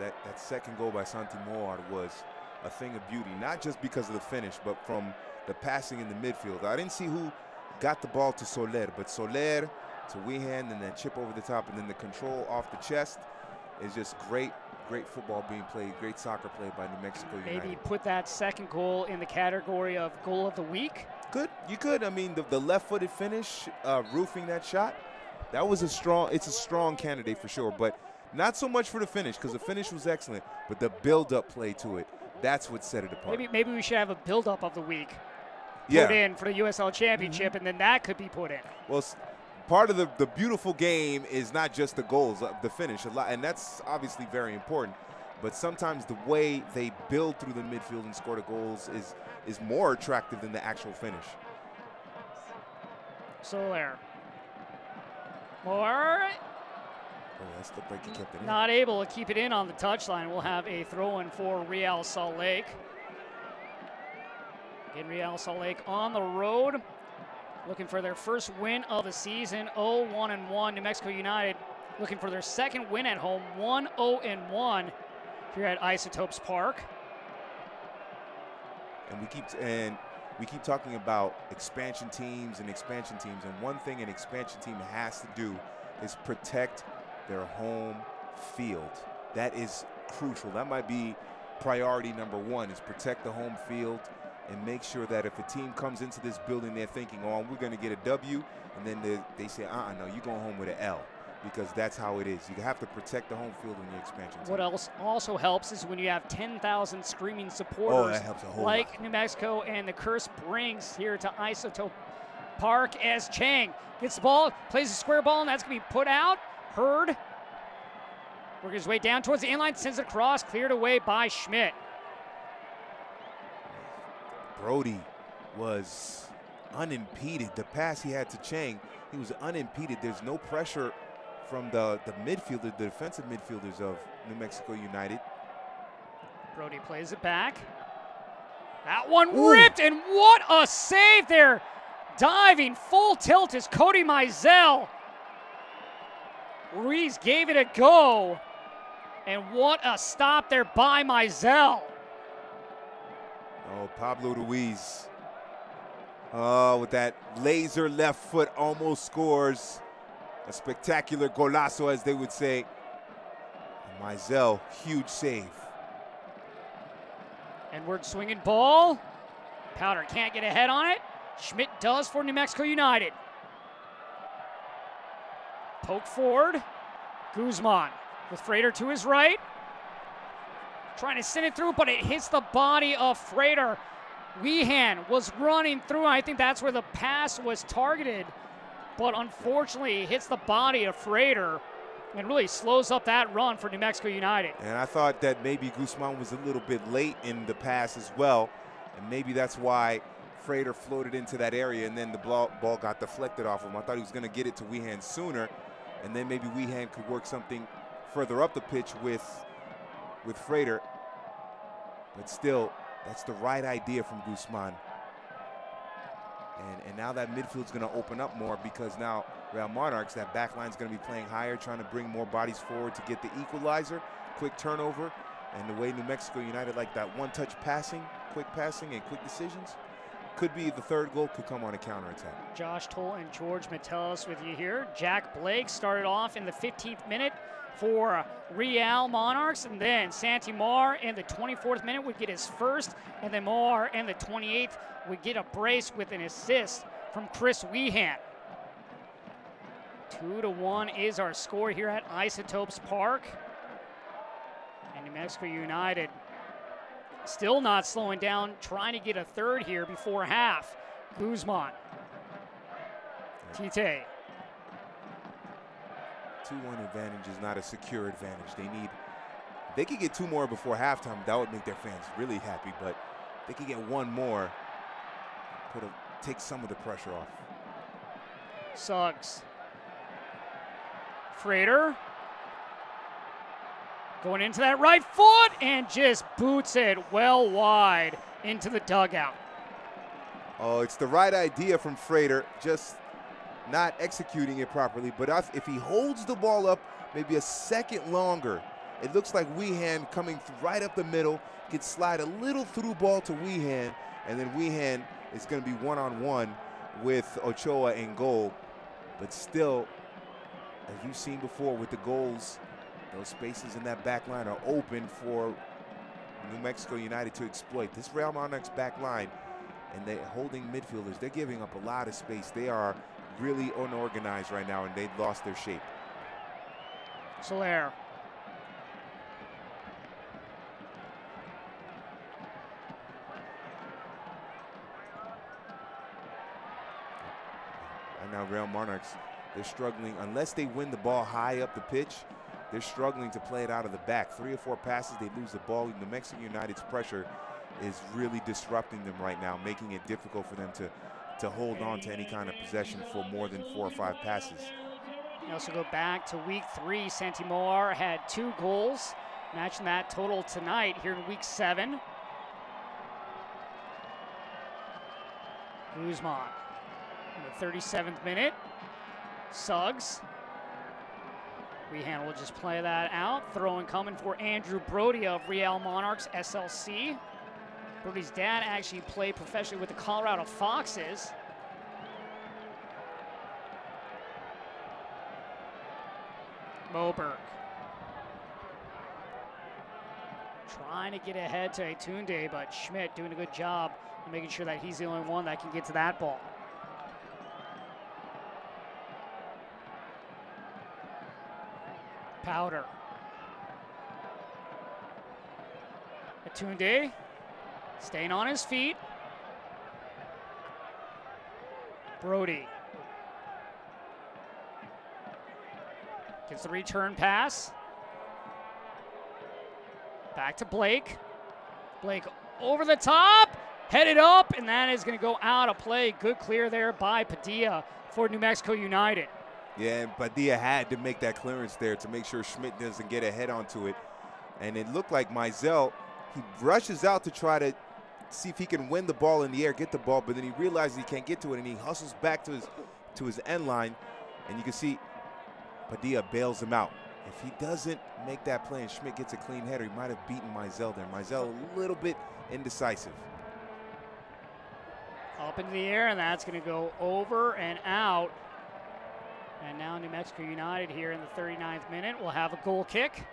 That second goal by Santi Moar was a thing of beauty, not just because of the finish, but from the passing in the midfield. I didn't see who got the ball to Soler, but Soler to Wehan, and then chip over the top, and then the control off the chest is just great football being played, great soccer play by New Mexico United. Maybe put that second goal in the category of goal of the week? You could. I mean, the left-footed finish, roofing that shot, it's a strong candidate for sure, but not so much for the finish, because the finish was excellent, but the build-up play to it, that's what set it apart. Maybe we should have a build-up of the week put in for the USL Championship, and then that could be put in. Well, part of the beautiful game is not just the goals, the finish, and that's obviously very important, but sometimes the way they build through the midfield and score the goals is more attractive than the actual finish. Soler. Moore. Oh, that looked like he kept it in. Not able to keep it in on the touchline. We'll have a throw-in for Real Salt Lake. Again, Real Salt Lake on the road, looking for their first win of the season, 0-1-1. New Mexico United looking for their second win at home, 1-0-1 here at Isotopes Park. And we keep talking about expansion teams, and one thing an expansion team has to do is protect their home field. That is crucial. That might be priority number one, is protect the home field and make sure that if a team comes into this building, they're thinking, oh, we're going to get a W, and then they say, no, you're going home with an L, because that's how it is. You have to protect the home field in the expansion team. What else also helps is when you have 10,000 screaming supporters that helps a whole like lot. New Mexico, and the curse brings here to Isotope Park as Chang gets the ball, plays a square ball, and that's going to be put out. Hurd working his way down towards the inline, sends it across, cleared away by Schmidt. Brody was unimpeded. The pass he had to Chang, he was unimpeded. There's no pressure from the midfielder, the defensive midfielders of New Mexico United. Brody plays it back. That one ripped, and what a save there. Diving full tilt is Cody Mizell. Ruiz gave it a go, and what a stop there by Mizell. Oh, Pablo Ruiz. Oh, with that laser left foot, almost scores. A spectacular golazo, as they would say. And Mizell, huge save. Edward swinging ball. Powder can't get ahead on it. Schmidt does for New Mexico United. Poke forward. Guzman with Frater to his right. Trying to send it through, but it hits the body of Frater. Wehan was running through. I think that's where the pass was targeted, but unfortunately it hits the body of Frater and really slows up that run for New Mexico United. And I thought that maybe Guzman was a little bit late in the pass as well, and maybe that's why Frater floated into that area, and then the ball got deflected off him. I thought he was going to get it to Wehan sooner, and then maybe Wehan could work something further up the pitch with Frater. But still, that's the right idea from Guzman. And now that midfield's going to open up more, because now Real Monarchs, that back line's going to be playing higher, trying to bring more bodies forward to get the equalizer, quick turnover. And the way New Mexico United like that one-touch passing, quick passing and quick decisions, could be the third goal, could come on a counterattack. Josh Toll and George Metellus with you here. Jack Blake started off in the 15th minute for Real Monarchs, and then Santi Moar in the 24th minute would get his first, and then Moar in the 28th would get a brace with an assist from Chris Wehan. 2-1 is our score here at Isotopes Park. And New Mexico United still not slowing down, trying to get a third here before half. Guzman. Tite. 2-1 advantage is not a secure advantage. They could get two more before halftime. That would make their fans really happy, but they could get one more, take some of the pressure off. Suggs. Crater. Going into that right foot and just boots it well wide into the dugout. Oh, it's the right idea from Frater, just not executing it properly. But if he holds the ball up maybe a second longer, it looks like Weehan coming right up the middle, could slide a little through ball to Weehan, and then Weehan is going to be one-on-one with Ochoa in goal. But still, as you've seen before with the goals, those spaces in that back line are open for New Mexico United to exploit. This Real Monarchs back line, and they're holding midfielders, they're giving up a lot of space. They are really unorganized right now, and they've lost their shape. Soler. And now Real Monarchs, they're struggling. Unless they win the ball high up the pitch, they're struggling to play it out of the back. 3 or 4 passes, they lose the ball. New Mexico United's pressure is really disrupting them right now, making it difficult for them to hold on to any kind of possession for more than 4 or 5 passes. You also go back to week 3. Santi Moar had 2 goals, matching that total tonight here in week 7. Guzman in the 37th minute. Suggs. Weehan will just play that out. Throwing coming for Andrew Brody of Real Monarchs SLC. Brody's dad actually played professionally with the Colorado Foxes. Moberg. Trying to get ahead to Etunde, but Schmidt doing a good job of making sure that he's the only one that can get to that ball. Powder. Etunde staying on his feet. Brody gets the return pass. Back to Blake. Blake over the top, headed up, and that is going to go out of play. Good clear there by Padilla for New Mexico United. Yeah, and Padilla had to make that clearance there to make sure Schmidt doesn't get a head onto it. And it looked like Mizell, he rushes out to try to see if he can win the ball in the air, get the ball, but then he realizes he can't get to it, and he hustles back to his end line. And you can see Padilla bails him out. If he doesn't make that play and Schmidt gets a clean header, he might have beaten Mizell there. Mizell a little bit indecisive. Up into the air, and that's going to go over and out. And now New Mexico United here in the 39th minute will have a goal kick.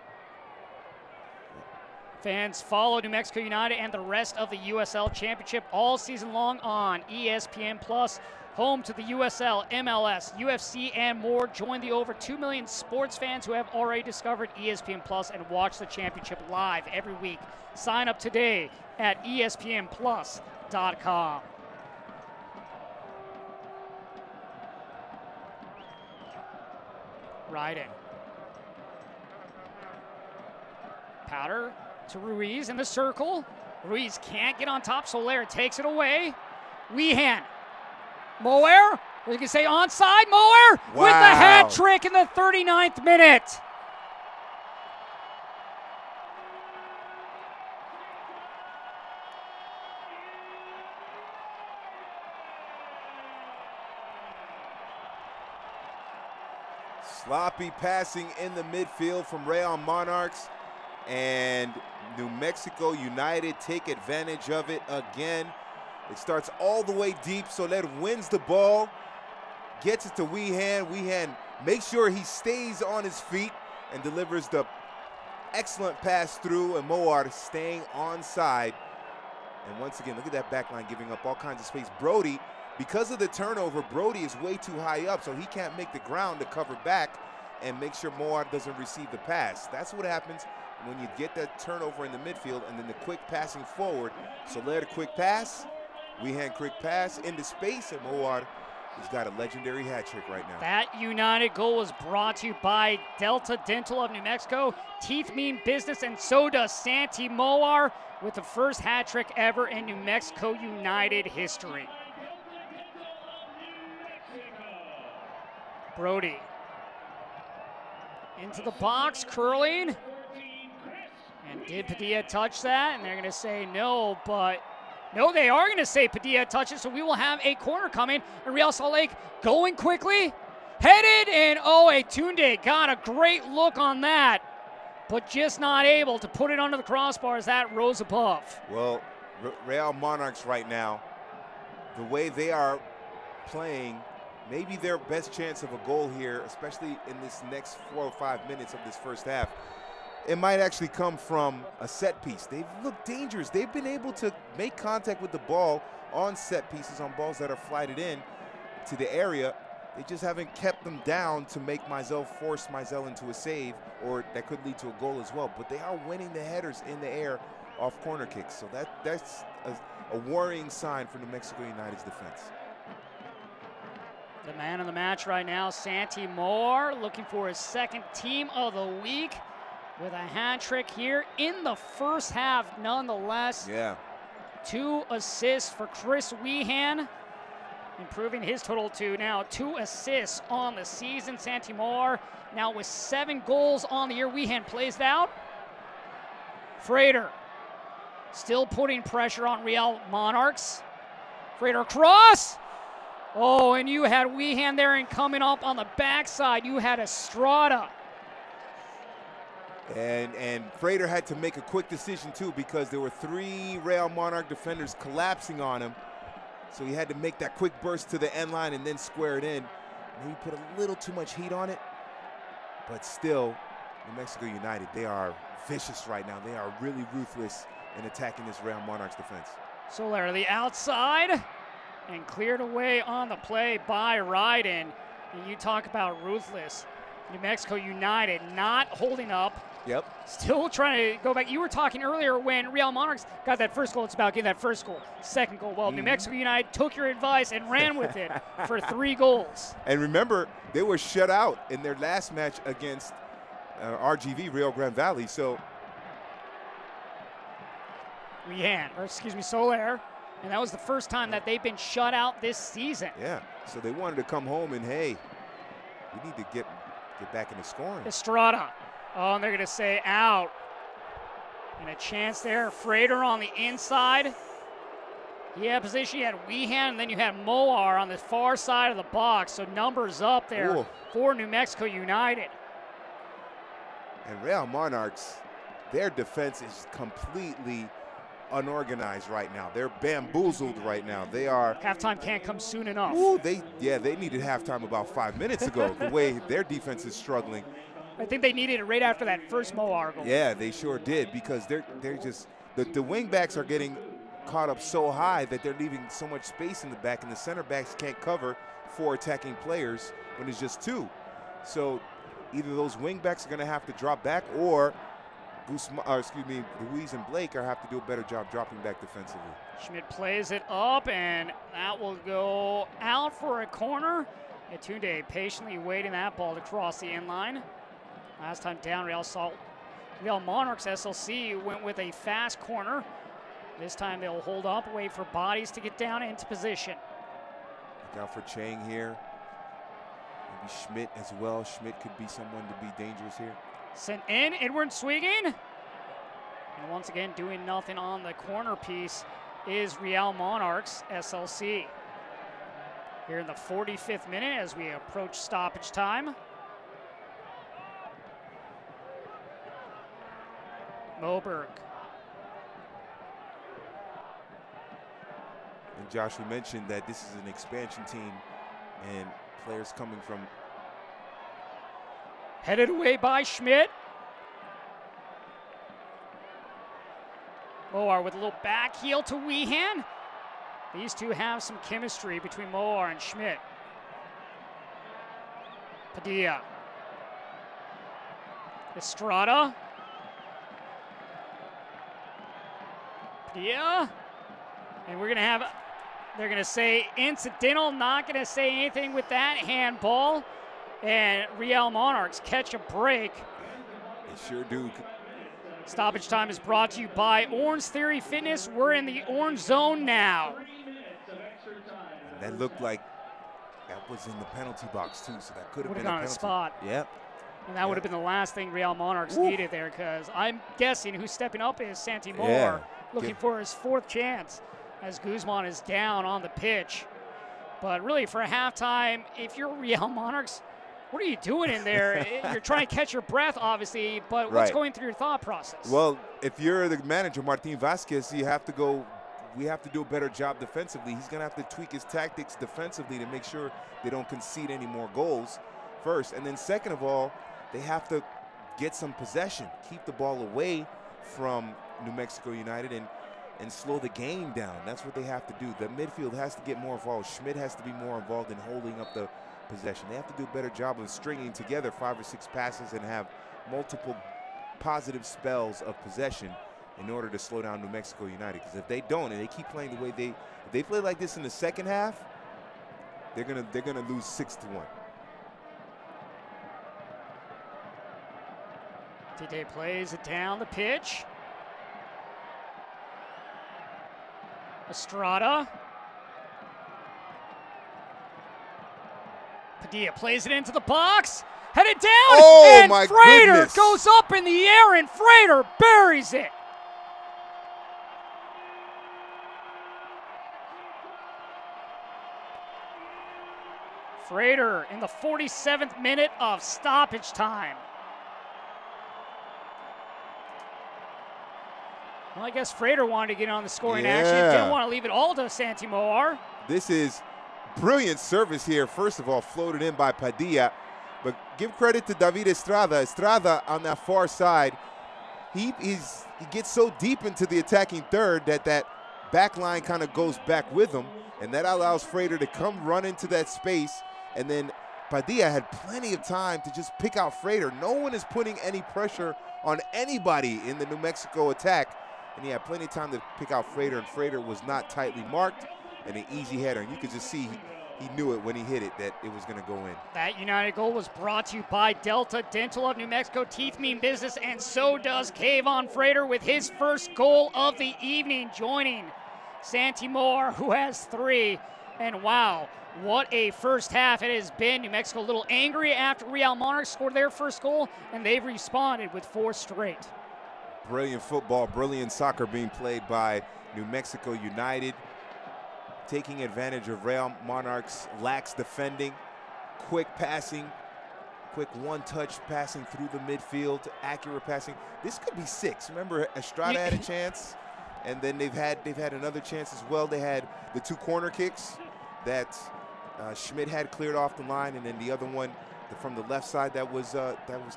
Fans follow New Mexico United and the rest of the USL Championship all season long on ESPN Plus, home to the USL, MLS, UFC, and more. Join the over 2 million sports fans who have already discovered ESPN Plus and watch the championship live every week. Sign up today at ESPNplus.com. Ryden. Powder to Ruiz in the circle. Ruiz can't get on top. Soler takes it away. Weehan. Moer. We can say onside. Moer with the hat trick in the 39th minute. Sloppy passing in the midfield from Real Monarchs, and New Mexico United take advantage of it again. It starts all the way deep. Soler wins the ball, gets it to Weehan. Weehan makes sure he stays on his feet and delivers the excellent pass through, and Moar staying onside. And once again, look at that back line giving up all kinds of space. Brody, because of the turnover, Brody is way too high up, so he can't make the ground to cover back and make sure Moar doesn't receive the pass. That's what happens when you get that turnover in the midfield and then the quick passing forward. Soler, quick pass, Weehan quick pass into space, and Moar has got a legendary hat trick right now. That United goal was brought to you by Delta Dental of New Mexico. Teeth mean business, and so does Santi Moar with the first hat trick ever in New Mexico United history. Brody. Into the box, curling. And did Padilla touch that? And they're going to say no, but no, they are going to say Padilla touched it, so we will have a corner coming. And Real Salt Lake going quickly, headed, and Tunde got a great look on that, but just not able to put it under the crossbar as that rose above. Well, Real Monarchs right now, the way they are playing, maybe their best chance of a goal here, especially in this next 4 or 5 minutes of this first half, it might actually come from a set piece. They've looked dangerous. They've been able to make contact with the ball on set pieces, on balls that are flighted in to the area. They just haven't kept them down to make force Mizell into a save, or that could lead to a goal as well. But they are winning the headers in the air off corner kicks. So that's a worrying sign for New Mexico United's defense. The man of the match right now, Santi Moore, looking for his second team of the week with a hat trick here in the first half, nonetheless. Yeah. 2 assists for Chris Weehan, improving his total to now 2 assists on the season. Santi Moore now with 7 goals on the year. Weehan plays it out. Frater still putting pressure on Real Monarchs. Frater cross. Oh, and you had Weehan there, and coming up on the backside, you had Estrada. And Frater had to make a quick decision too, because there were 3 Real Monarch defenders collapsing on him. So he had to make that quick burst to the end line and then square it in. Maybe put a little too much heat on it, but still, New Mexico United, they are vicious right now. They are really ruthless in attacking this Real Monarchs defense. Soler the outside, and cleared away on the play by Ryden. And you talk about ruthless. New Mexico United not holding up. Yep. Still trying to go back. You were talking earlier when Real Monarchs got that first goal. It's about getting that first goal. Second goal. Well, New Mexico United took your advice and ran with it for 3 goals. And remember, they were shut out in their last match against RGV, Rio Grande Valley. So Soler. And that was the first time that they've been shut out this season. Yeah. So they wanted to come home and, hey, we need to get back into scoring. Estrada. Oh, and they're going to say out. And a chance there. Frater on the inside. He had position. You had Weehan, and then you had Moar on the far side of the box. So numbers up there for New Mexico United. And Real Monarchs, their defense is completely unorganized right now. They're bamboozled right now. They are. Halftime can't come soon enough. Ooh, they needed halftime about 5 minutes ago. The way their defense is struggling. I think they needed it right after that first Moar goal. Yeah, they sure did, because they're just the wing backs are getting caught up so high that they're leaving so much space in the back, and the center backs can't cover 4 attacking players when it's just 2. So either those wing backs are going to have to drop back, or Ruiz and Blake are have to do a better job dropping back defensively. Schmidt plays it up, and that will go out for a corner. Tunde patiently waiting that ball to cross the end line. Last time down, Real Monarchs SLC went with a fast corner. This time they'll hold up, wait for bodies to get down into position. Look out for Chang here. Maybe Schmidt as well. Schmidt could be someone to be dangerous here. Sent in, Edward swinging. And once again, doing nothing on the corner piece is Real Monarchs SLC. Here in the 45th minute as we approach stoppage time. Moberg. And Josh, we mentioned that this is an expansion team and players coming from. Headed away by Schmidt. Moar with a little back heel to Weehan. These two have some chemistry between Moar and Schmidt. Padilla. Estrada. Padilla. And we're going to have, they're going to say incidental, not going to say anything with that handball. And Real Monarchs catch a break. They sure do. Stoppage time is brought to you by Orange Theory Fitness. We're in the orange zone now. That looked like that was in the penalty box too, so that could have been a penalty. On a spot. Yep. And that would have been the last thing Real Monarchs needed there, because I'm guessing who's stepping up is Santi Moore, looking for his 4th chance as Guzman is down on the pitch. But really, for halftime, if you're Real Monarchs, what are you doing in there? You're trying to catch your breath, obviously, but what's going through your thought process? Well, if you're the manager, Martin Vasquez, you have to go. We have to do a better job defensively. He's going to have to tweak his tactics defensively to make sure they don't concede any more goals first. And then second of all, they have to get some possession, keep the ball away from New Mexico United and slow the game down. That's what they have to do. The midfield has to get more involved. Schmidt has to be more involved in holding up the possession. They have to do a better job of stringing together 5 or 6 passes and have multiple positive spells of possession in order to slow down New Mexico United. Because if they don't, and they keep playing the way if they play like this in the second half, they're gonna lose 6-1. Tite plays it down the pitch. Estrada. Padilla plays it into the box. Headed down. Oh, and my Frater goodness. goes up in the air, and Frater buries it. Frater in the 47th minute of stoppage time. Well, I guess Frater wanted to get on the scoring action. Didn't want to leave it all to Santi Moar. This is brilliant service here. First of all, floated in by Padilla. But give credit to David Estrada. Estrada on that far side, he gets so deep into the attacking third that back line kind of goes back with him. And that allows Frater to come run into that space. And then Padilla had plenty of time to just pick out Frater. No one is putting any pressure on anybody in the New Mexico attack. And he had plenty of time to pick out Frater, and Frater was not tightly marked and an easy header. And you could just see he knew it when he hit it that it was going to go in. That United goal was brought to you by Delta Dental of New Mexico. Teeth mean business, and so does Kayvon Frater with his first goal of the evening, joining Santi Moar, who has 3. And wow, what a first half it has been. New Mexico a little angry after Real Monarchs scored their first goal, and they've responded with 4 straight. Brilliant football, brilliant soccer being played by New Mexico United, taking advantage of Real Monarchs' lax defending, quick passing, quick one-touch passing through the midfield, accurate passing. This could be 6. Remember, Estrada had a chance, and then they've had another chance as well. They had the 2 corner kicks that Schmidt had cleared off the line, and then the other one from the left side that was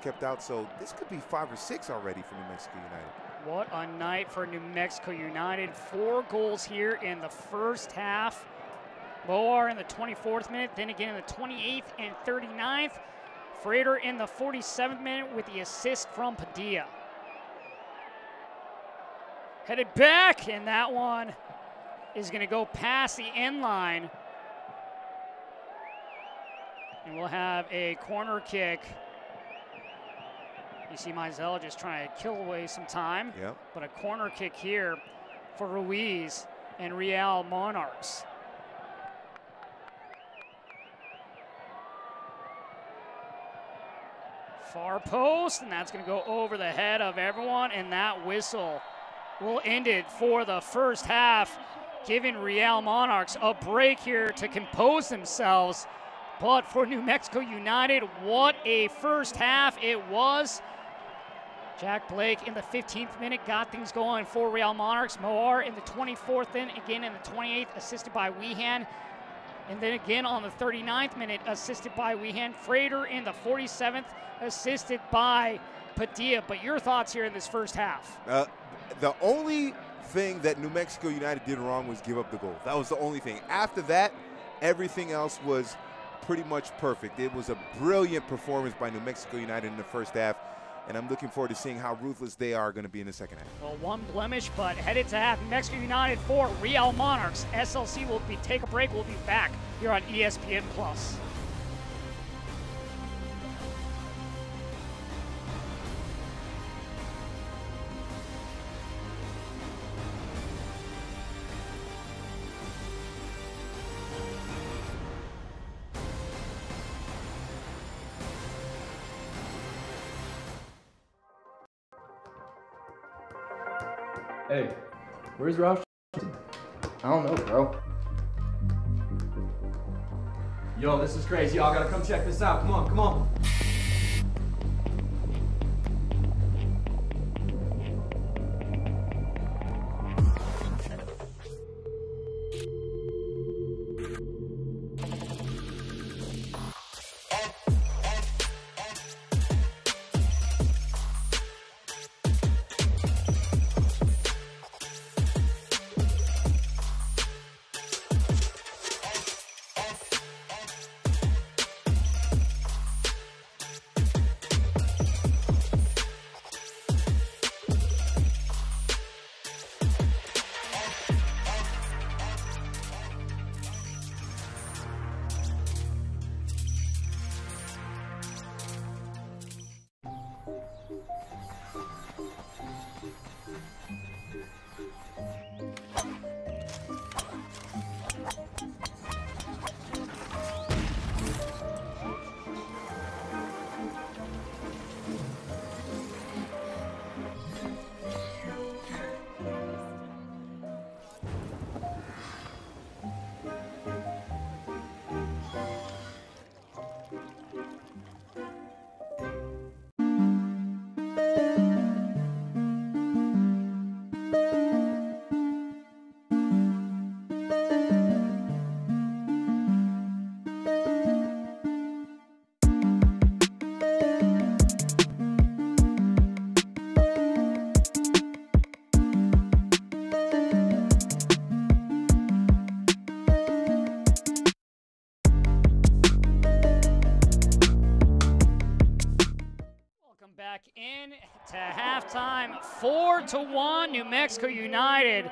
kept out. So this could be 5 or 6 already for New Mexico United. What a night for New Mexico United. 4 goals here in the first half. Moar in the 24th minute, then again in the 28th and 39th. Frater in the 47th minute with the assist from Padilla. Headed back, and that one is going to go past the end line. And we'll have a corner kick. You see Mizell just trying to kill away some time. Yep. But a corner kick here for Ruiz and Real Monarchs. Far post, and that's going to go over the head of everyone, and that whistle will end it for the first half, giving Real Monarchs a break here to compose themselves. But for New Mexico United, what a first half it was. Jack Blake in the 15th minute got things going for Real Monarchs. Moar in the 24th, then again in the 28th, assisted by Wehan. And then again on the 39th minute, assisted by Wehan. Frater in the 47th, assisted by Padilla. But your thoughts here in this first half? The only thing that New Mexico United did wrong was give up the goal. That was the only thing. After that, everything else was pretty much perfect. It was a brilliant performance by New Mexico United in the first half, and I'm looking forward to seeing how ruthless they are going to be in the second half. Well, one blemish, but headed to half. New Mexico United 4, Real Monarchs. SLC will take a break. We'll be back here on ESPN+. Hey, where's Roush? I don't know, bro. Yo, this is crazy. Y'all gotta come check this out. Come on, come on. Back in to halftime, 4-1, New Mexico United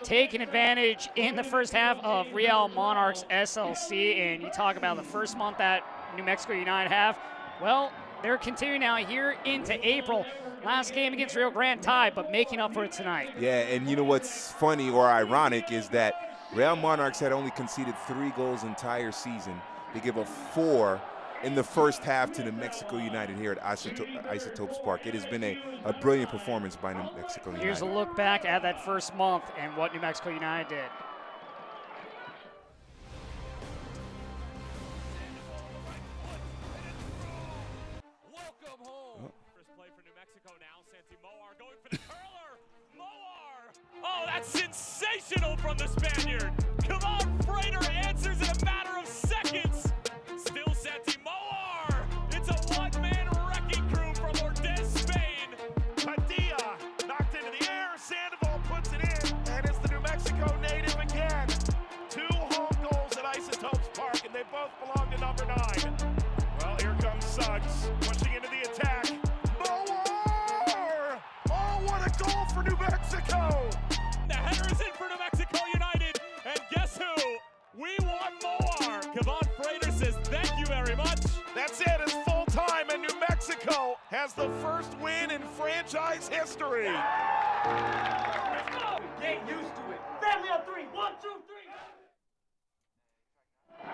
taking advantage in the first half of Real Monarchs SLC. And you talk about the first month that New Mexico United have, well, they're continuing now here into April. Last game against Rio Grande tied, but making up for it tonight. Yeah, and you know what's funny or ironic is that Real Monarchs had only conceded 3 goals entire season. They give up 4 in the first half to New Mexico United here at Isotopes Park. It has been a brilliant performance by New Mexico United. Here's a look back at that first month and what New Mexico United did. Welcome home. First play for New Mexico now. Santi Moar going for the curler. Moar! Oh, that's sensational from the Spaniard. Kevon Frater answers in a matter of seconds. Still Santi Moar. It's a one-man wrecking crew from Ortiz, Spain. Padilla knocked into the air. Sandoval puts it in, and it's the New Mexico native again. 2 home goals at Isotopes Park, and they both belong to number 9. Well, here comes Suggs pushing into the attack. Moar! Oh, what a goal for New Mexico! The header is in for New Mexico United, and guess who? We want Moar. Kevon Frater says thank you very much. That's it. It's full time, and New Mexico has the first win in franchise history. Let's go. Get used to it. Family on 3. 1, 2, 3.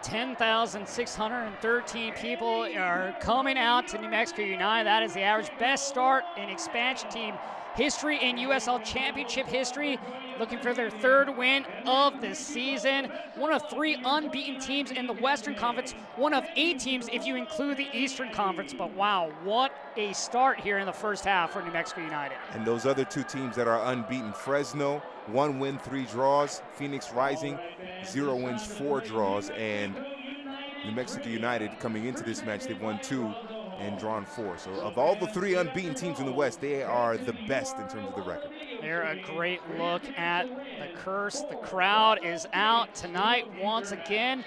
10,613 people are coming out to New Mexico United. That is the average best start in expansion team history in USL Championship history. Looking for their 3rd win of the season. One of 3 unbeaten teams in the Western Conference. One of 8 teams if you include the Eastern Conference. But wow, what a start here in the first half for New Mexico United. And those other 2 teams that are unbeaten, Fresno, 1 win, 3 draws. Phoenix Rising, 0 wins, 4 draws. And New Mexico United coming into this match, they've won 2 and drawn 4. So of all the 3 unbeaten teams in the West, they are the best in terms of the record. They're a great look at the curse. The crowd is out tonight once again.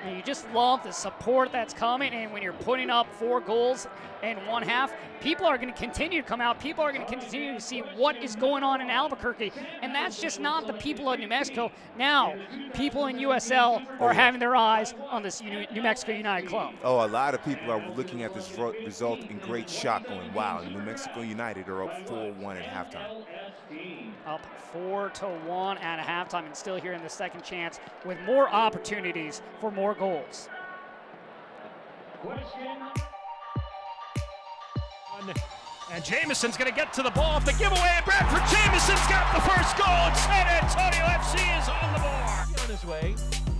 And you just love the support that's coming. And when you're putting up 4 goals in one half, people are going to continue to come out. People are going to continue to see what is going on in Albuquerque. And that's just not the people of New Mexico. Now, people in USL are having their eyes on this New Mexico United club. Oh, a lot of people are looking at this result in great shock, going, wow, New Mexico United are up 4-1 at halftime. Up 4-1 at halftime, and still here in the second chance with more opportunities for more goals. And Jameson's going to get to the ball off the giveaway, and Bradford Jameson's got the first goal, and San Antonio FC is on the board. On his way.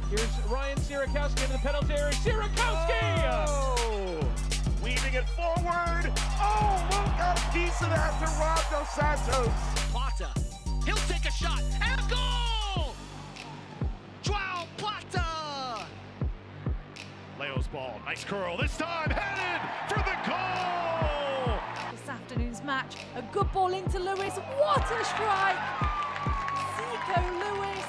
Here's Ryan Sierakowski in the penalty area. Sierakowski! Oh! Weaving it forward. Oh, Luke got a piece of that to Rob Dos Santos. Plata. He'll take a shot and a goal! Joao Plata! Leo's ball. Nice curl. This time headed for the goal! This afternoon's match. A good ball into Lewis. What a strike! Zico Lewis.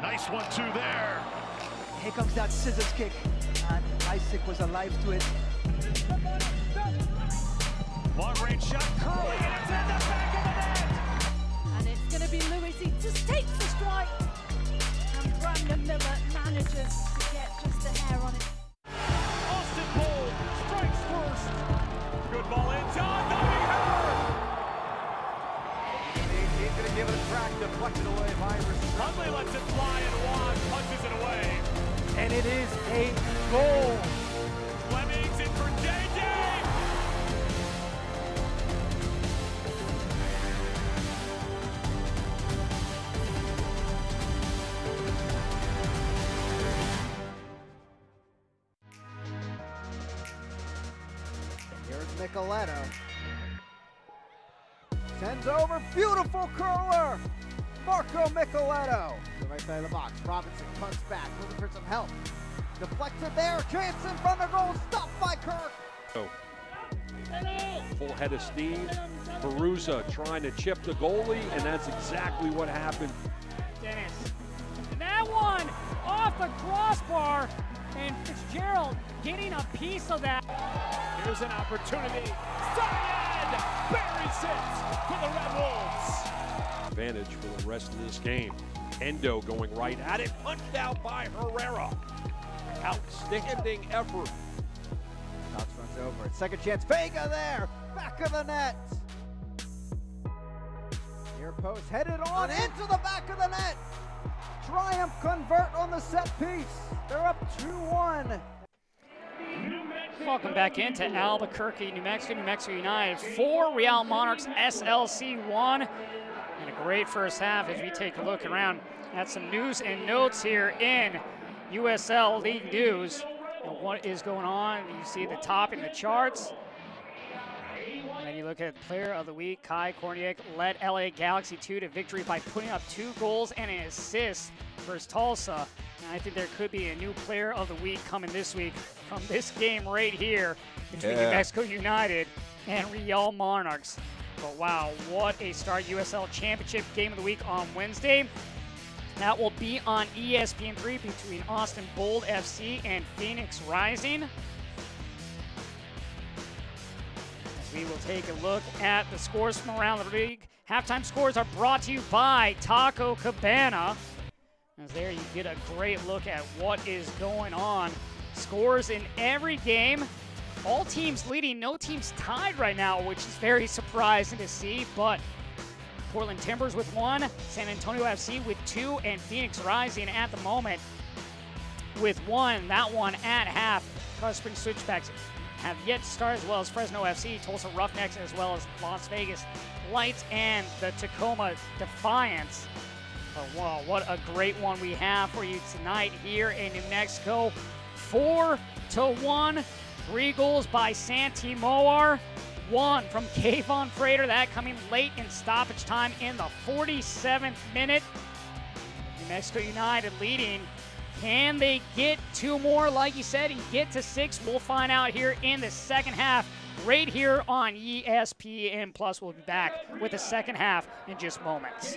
Nice 1-2 there. Here comes that scissors kick. And Isaac was alive to it. Long range shot, curling, and it's in the back of the net! And it's going to be Lewis. He just takes the strike. And Brandon Miller manages to get just a hair on it. Austin Bold strikes first. Good ball in, John, diving header! He's going to give it a crack, deflected away by Huntley lets it fly and Juan punches it away. And it is a goal. Fleming's in for JJ. Here's Nicoletto. Sends over, beautiful curler. Marco Micheletto. The right side of the box. Robinson punts back, looking for some help. Deflected there. Chance in front of goal. Stopped by Kirk. Full head of steam. Perusa trying to chip the goalie, and that's exactly what happened. Dennis. And that one off the crossbar, and Fitzgerald getting a piece of that. Here's an opportunity. Zion buries it for the Red Wolves. Advantage for the rest of this game. Endo going right at it, punched out by Herrera. Outstanding effort. Cox runs over. Second chance. Vega there. Back of the net. Near post headed on into the back of the net. Triumph convert on the set piece. They're up 2-1. Welcome back into Albuquerque, New Mexico United 4, Real Monarchs SLC 1. And a great first half as we take a look around at some news and notes here in USL League News. And what is going on? You see the top in the charts. And then you look at Player of the Week. Kai Korniak led LA Galaxy 2 to victory by putting up 2 goals and an assist versus Tulsa. And I think there could be a new Player of the Week coming this week from this game right here between New Mexico United and Real Monarchs. But wow, what a start. USL Championship Game of the Week on Wednesday. That will be on ESPN3 between Austin Bold FC and Phoenix Rising. As we will take a look at the scores from around the league. Halftime scores are brought to you by Taco Cabana. As there you get a great look at what is going on. Scores in every game. All teams leading, no teams tied right now, which is very surprising to see. But Portland Timbers with 1, San Antonio FC with 2, and Phoenix Rising at the moment with 1. That one at half. Colorado Springs Switchbacks have yet to start, as well as Fresno FC, Tulsa Roughnecks, as well as Las Vegas Lights and the Tacoma Defiance. But wow, what a great one we have for you tonight here in New Mexico. 4-1. 3 goals by Santi Moar, 1 from Kayvon Frater, that coming late in stoppage time in the 47th minute. New Mexico United leading. Can they get 2 more, like you said, and get to 6? We'll find out here in the second half, right here on ESPN+. We'll be back with the second half in just moments.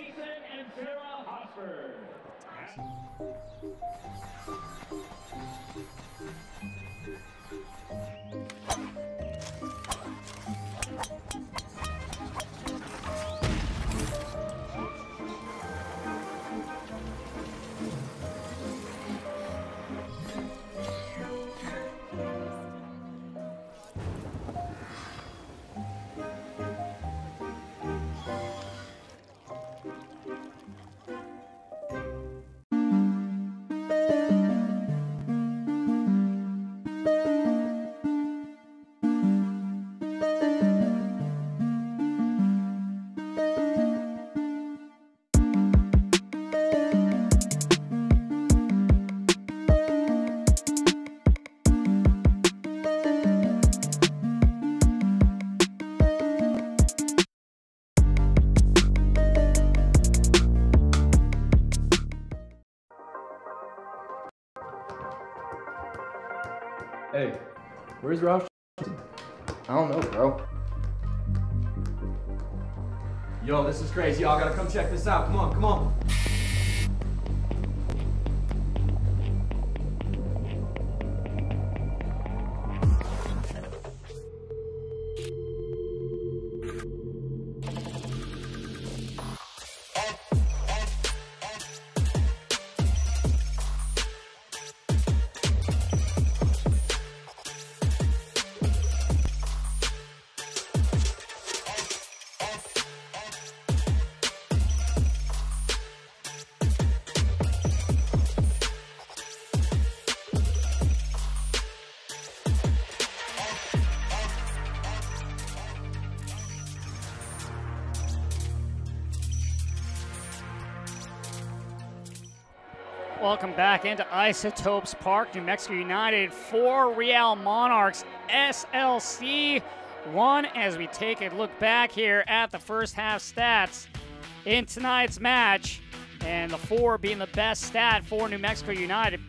Hey, where's Roush? I don't know, bro. Yo, this is crazy. Y'all gotta come check this out. Come on, come on. Welcome back into Isotopes Park, New Mexico United 4, Real Monarchs SLC 1, as we take a look back here at the first half stats in tonight's match, and the 4 being the best stat for New Mexico United.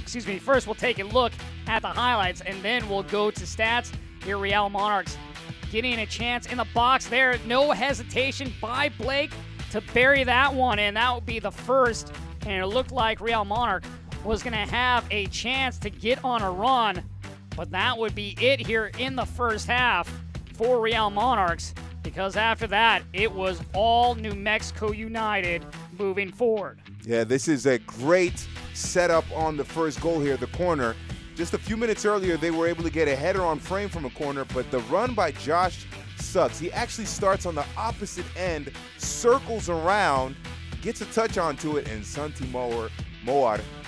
Excuse me, first we'll take a look at the highlights, and then we'll go to stats. Here Real Monarchs getting a chance in the box there. No hesitation by Blake to bury that one, and that would be the first. And it looked like Real Monarch was going to have a chance to get on a run, but that would be it here in the first half for Real Monarchs, because after that, it was all New Mexico United moving forward. Yeah, this is a great setup on the first goal here, the corner. Just a few minutes earlier, they were able to get a header on frame from a corner, but the run by Josh Suggs, he actually starts on the opposite end, circles around, gets a touch onto it, and Santi Moar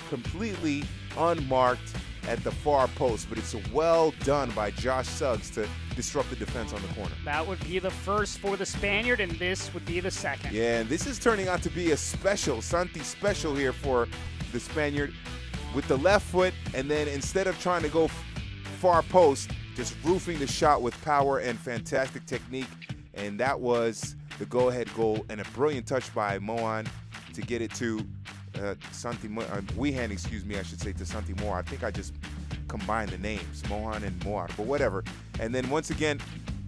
completely unmarked at the far post. But it's well done by Josh Suggs to disrupt the defense on the corner. That would be the first for the Spaniard, and this would be the second. Yeah, and this is turning out to be a special, Santi special here for the Spaniard with the left foot, and then instead of trying to go far post, just roofing the shot with power and fantastic technique. And that was the go-ahead goal, and a brilliant touch by Mohan to get it to Weehan, excuse me, I should say, to Santi Moar. I think I just combined the names, Mohan and Moar, but whatever. And then once again,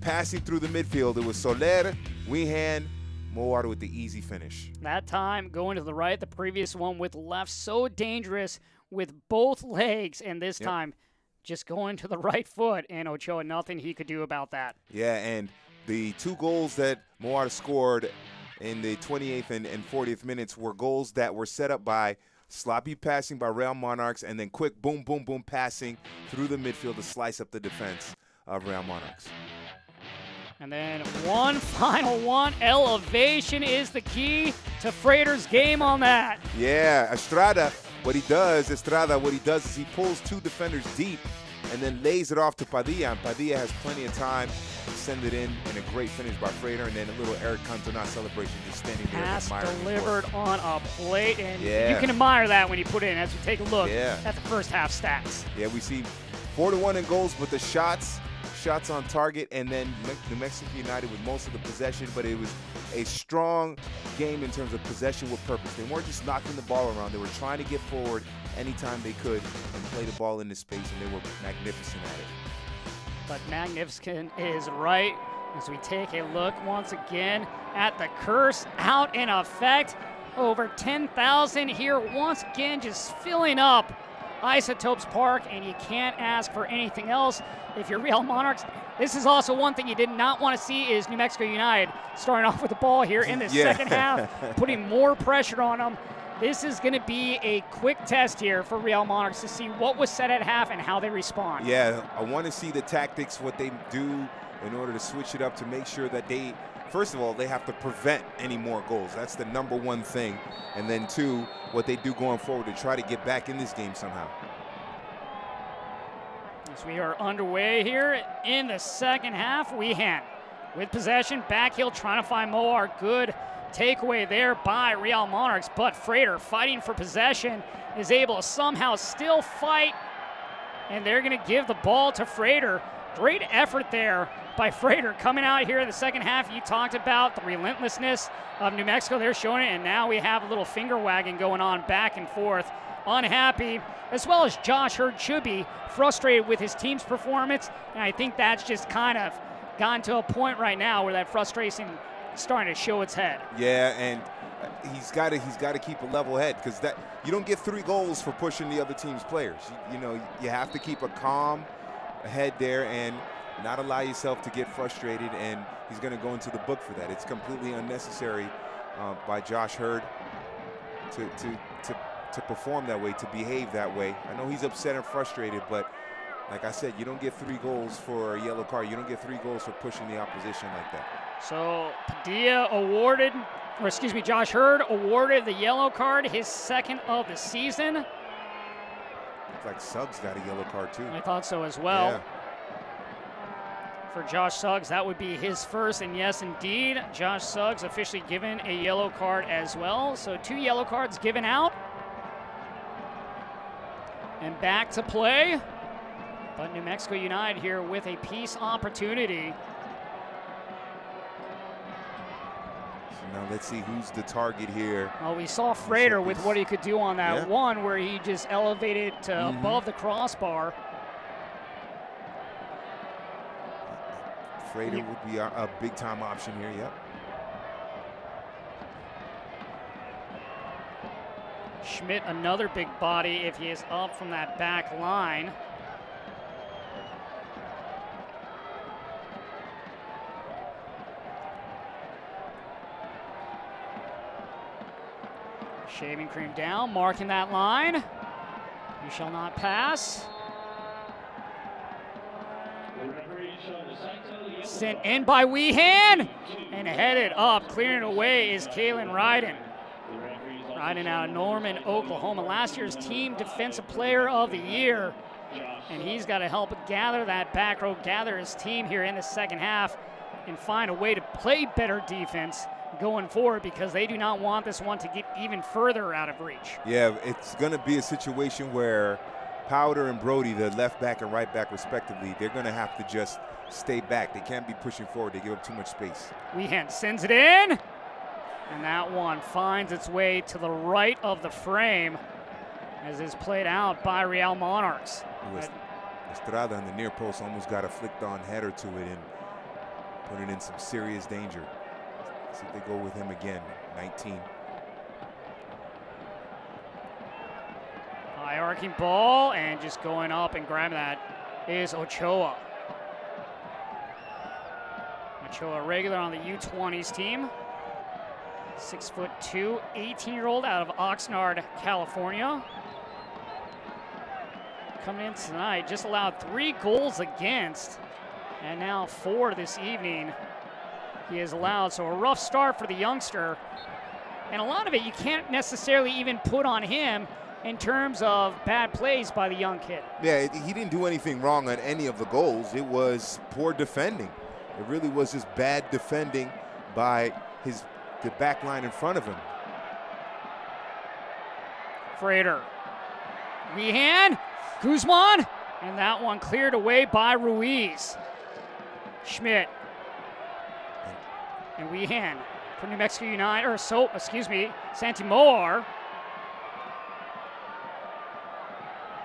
passing through the midfield, it was Soler, Weehan, Moar with the easy finish. That time going to the right, the previous one with left, so dangerous with both legs, and this time just going to the right foot, and Ochoa, nothing he could do about that. Yeah, and the 2 goals that Moar scored in the 28th and 40th minutes were goals that were set up by sloppy passing by Real Monarchs, and then quick boom, boom, boom passing through the midfield to slice up the defense of Real Monarchs. And then one final one. Elevation is the key to Freighter's game on that. Yeah, Estrada, what he does is he pulls 2 defenders deep and then lays it off to Padilla, and Padilla has plenty of time to send it in, and a great finish by Freighter, and then a little Eric Cantona celebration just standing there. Pass delivered on a plate, and you can admire that when you put it in as we take a look at the first half stats. Yeah, we see 4-1 in goals, but the shots on target, and then New Mexico United with most of the possession, but it was a strong game in terms of possession with purpose. They weren't just knocking the ball around. They were trying to get forward anytime they could and play the ball into space, and they were magnificent at it. But magnificent is right as we take a look once again at the curse out in effect. Over 10,000 here once again, just filling up Isotopes Park, and you can't ask for anything else if you're Real Monarchs. This is also one thing you did not want to see is New Mexico United starting off with the ball here in the second half, putting more pressure on them. This is going to be a quick test here for Real Monarchs to see what was said at half and how they respond. Yeah, I want to see the tactics, what they do in order to switch it up to make sure that they, first of all, they have to prevent any more goals. That's the #1 thing. And then 2, what they do going forward to try to get back in this game somehow. As we are underway here in the second half, Weehan with possession, backheel trying to find Moar. Good takeaway there by Real Monarchs, but Freighter fighting for possession is able to somehow still fight, and they're going to give the ball to Freighter. Great effort there by Freighter coming out here in the second half. You talked about the relentlessness of New Mexico. They're showing it, and now we have a little finger wagging going on back and forth unhappy, as well as Josh Hurd should be frustrated with his team's performance. And I think that's just kind of gotten to a point right now where that frustration is starting to show its head. Yeah, and he's got to keep a level head, because that you don't get 3 goals for pushing the other team's players. You know, you have to keep a calm head there and not allow yourself to get frustrated, and he's going to go into the book for that. It's completely unnecessary by Josh Hurd to perform that way, to behave that way. I know he's upset and frustrated, but like I said, you don't get 3 goals for a yellow card. You don't get 3 goals for pushing the opposition like that. So Padilla awarded, or excuse me, Josh Hurd awarded the yellow card, his 2nd of the season. Looks like Suggs got a yellow card too. I thought so as well. Yeah. For Josh Suggs, that would be his 1st, and yes, indeed, Josh Suggs officially given a yellow card as well. So 2 yellow cards given out. And back to play. But New Mexico United here with a piece opportunity. So now let's see who's the target here. Well, we saw Frater with what he could do on that one where he just elevated to above the crossbar. Frater would be a big-time option here, yep. Schmidt, another big body if he is up from that back line. Shaving cream down, marking that line. You shall not pass. Sent in by Weehan, and headed up, clearing away is Kalen Ryden. Ryden out of Norman, Oklahoma, last year's team defensive player of the year. And he's got to help gather that back row, gather his team here in the 2nd half, and find a way to play better defense going forward, because they do not want this one to get even further out of reach. Yeah, it's going to be a situation where Powder and Brody, the left back and right back respectively, they're going to have to just stay back. They can't be pushing forward. They give up too much space. Weehan sends it in, and that one finds its way to the right of the frame as is played out by Real Monarchs. Estrada on the near post almost got a flicked-on header to it and put it in some serious danger. Let's see if they go with him again, 19. High arcing ball, and just going up and grabbing that is Ochoa. Ochoa, regular on the U20s team. 6'2", 18-year-old out of Oxnard, California. Coming in tonight, just allowed 3 goals against, and now 4 this evening he has allowed. So a rough start for the youngster, and a lot of it you can't necessarily even put on him in terms of bad plays by the young kid. Yeah, he didn't do anything wrong on any of the goals. It was poor defending. It really was just bad defending by the back line in front of him. Frater. Weehan, Guzman, and that one cleared away by Ruiz. Schmidt. And Weehan for New Mexico United, or Santi Moar.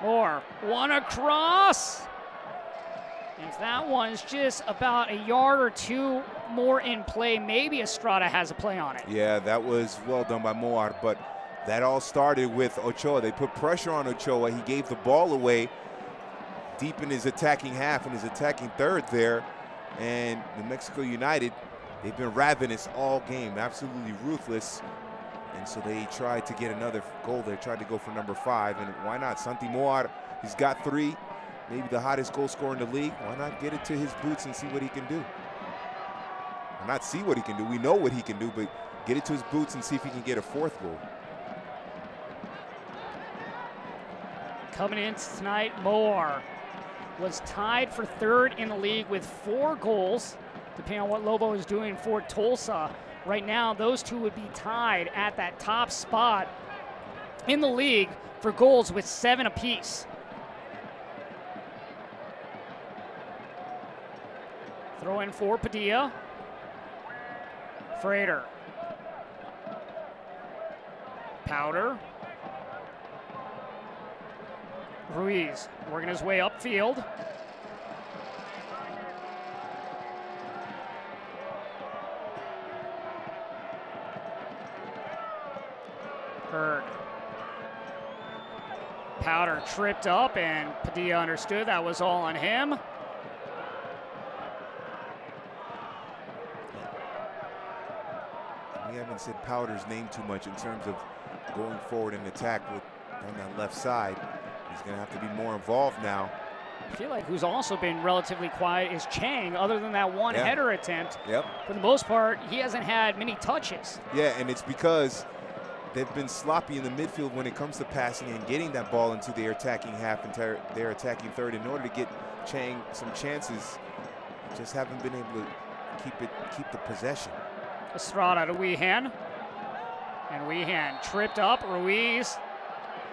Moore, one across. And if that one's just about a yard or 2 more in play, maybe Estrada has a play on it. Yeah, that was well done by Moar, but that all started with Ochoa. They put pressure on Ochoa. He gave the ball away deep in his attacking half and his attacking third there. And New Mexico United, they've been ravenous all game, absolutely ruthless. And so they tried to get another goal. They tried to go for number 5, and why not? Santi Moar, he's got 3, maybe the hottest goal scorer in the league. Why not get it to his boots and see what he can do? Or not see what he can do. We know what he can do, but get it to his boots and see if he can get a 4th goal. Coming in tonight, Moar was tied for 3rd in the league with 4 goals, depending on what Lobo is doing for Tulsa. Right now, those two would be tied at that top spot in the league for goals with 7 apiece. Throw in for Padilla. Frater. Ruiz working his way upfield. Hurd. Powder tripped up, and Padilla understood that was all on him. We haven't said Powder's name too much in terms of going forward in attack on that left side. He's going to have to be more involved now. I feel like who's also been relatively quiet is Chang, other than that one header attempt. Yep. For the most part, he hasn't had many touches. Yeah, and it's because they've been sloppy in the midfield when it comes to passing and getting that ball into their attacking half and their attacking third. In order to get Chang some chances, just haven't been able to keep the possession. Estrada to Weehan. And Weehan tripped up. Ruiz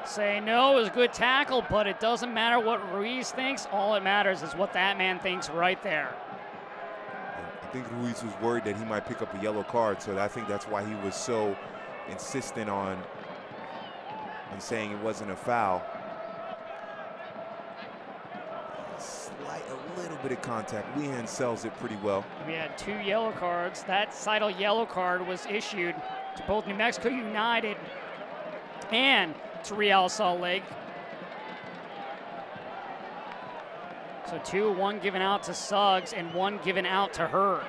saying no, it was a good tackle, but it doesn't matter what Ruiz thinks. All that matters is what that man thinks right there. I think Ruiz was worried that he might pick up a yellow card, so I think that's why he was so insistent on saying it wasn't a foul. A little bit of contact. Weehan sells it pretty well. We had 2 yellow cards. That Seidel yellow card was issued to both New Mexico United and to Real Salt Lake. So 2, 1 given out to Suggs and 1 given out to Hurd.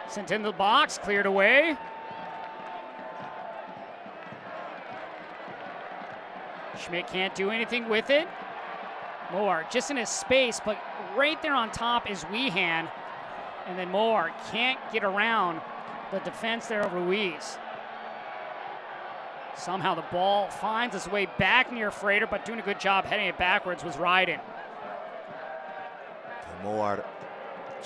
Sent into the box, cleared away. Schmidt can't do anything with it. Moore just in his space, but right there on top is Weehan. And then Moore can't get around the defense there of Ruiz. Somehow the ball finds its way back near Frater, but doing a good job heading it backwards was Ryden. Moore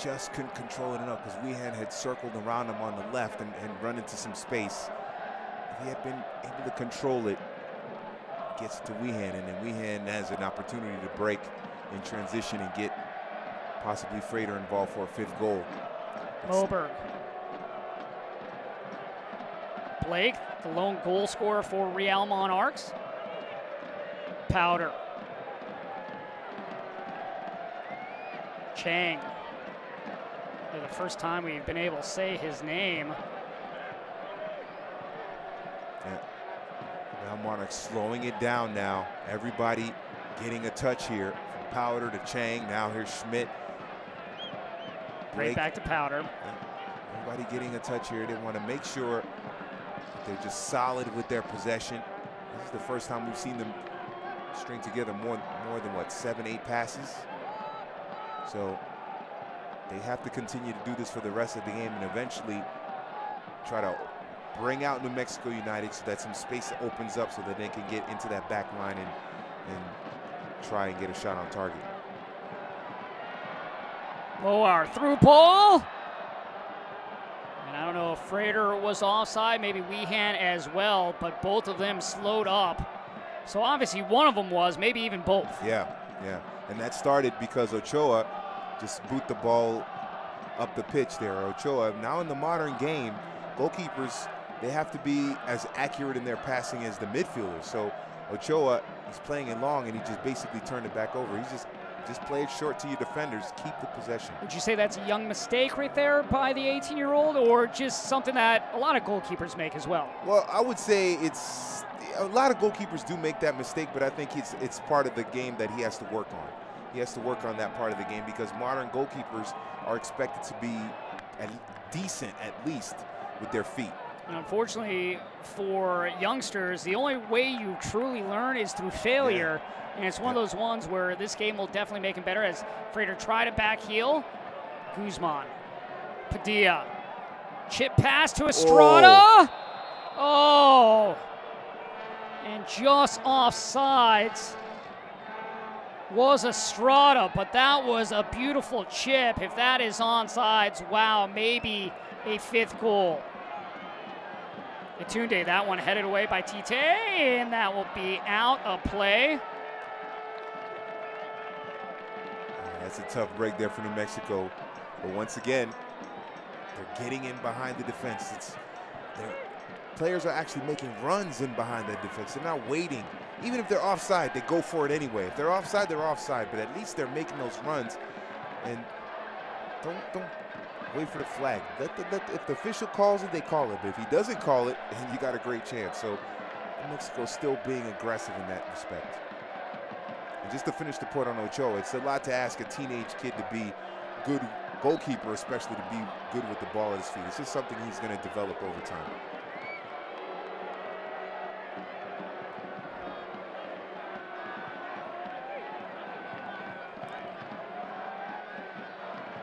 just couldn't control it enough because Weehan had circled around him on the left and run into some space. If he had been able to control it, gets to Weehan, and then Weehan has an opportunity to break in transition and get possibly Frater involved for a 5th goal. Moberg. Blake, the lone goal scorer for Real Monarchs. Powder. Chang. For the first time we've been able to say his name. Yeah. Real Monarchs slowing it down now. Everybody getting a touch here. From Powder to Chang. Now here's Schmidt. Right back to Powder. Everybody getting a touch here. They want to make sure they're just solid with their possession. This is the first time we've seen them string together more than what, 7, 8 passes. So they have to continue to do this for the rest of the game and eventually try to bring out New Mexico United so that some space opens up so that they can get into that back line and try and get a shot on target. Moar through ball. And I don't know if Frater was offside, maybe Weehan as well, but both of them slowed up. So obviously one of them was, maybe even both. Yeah, yeah. And that started because Ochoa just boot the ball up the pitch there. Ochoa, now in the modern game, goalkeepers, they have to be as accurate in their passing as the midfielders. So Ochoa, he's playing it long and he just basically turned it back over. He's just play it short to your defenders, keep the possession. Would you say that's a young mistake right there by the 18-year-old, or just something that a lot of goalkeepers make as well? Well, I would say it's a lot of goalkeepers do make that mistake, but I think it's part of the game that he has to work on. He has to work on that part of the game because modern goalkeepers are expected to be decent at least with their feet. And unfortunately for youngsters, the only way you truly learn is through failure. Yeah. And it's one of those ones where this game will definitely make him better as Frater try to back heel. Guzman. Padilla. Chip pass to Estrada. Oh. And just offsides was Estrada, but that was a beautiful chip. If that is onside, wow, maybe a 5th goal. Etunde, that one headed away by Tite, and that will be out of play. That's a tough break there for New Mexico. But once again, they're getting in behind the defense. players are actually making runs in behind that defense. They're not waiting. Even if they're offside, they go for it anyway. If they're offside, they're offside, but at least they're making those runs. And don't wait for the flag. If the official calls it, they call it. But if he doesn't call it, then you got a great chance. So Mexico still being aggressive in that respect. And just to finish the point on Ochoa, it's a lot to ask a teenage kid to be good goalkeeper, especially to be good with the ball at his feet. It's just something he's going to develop over time.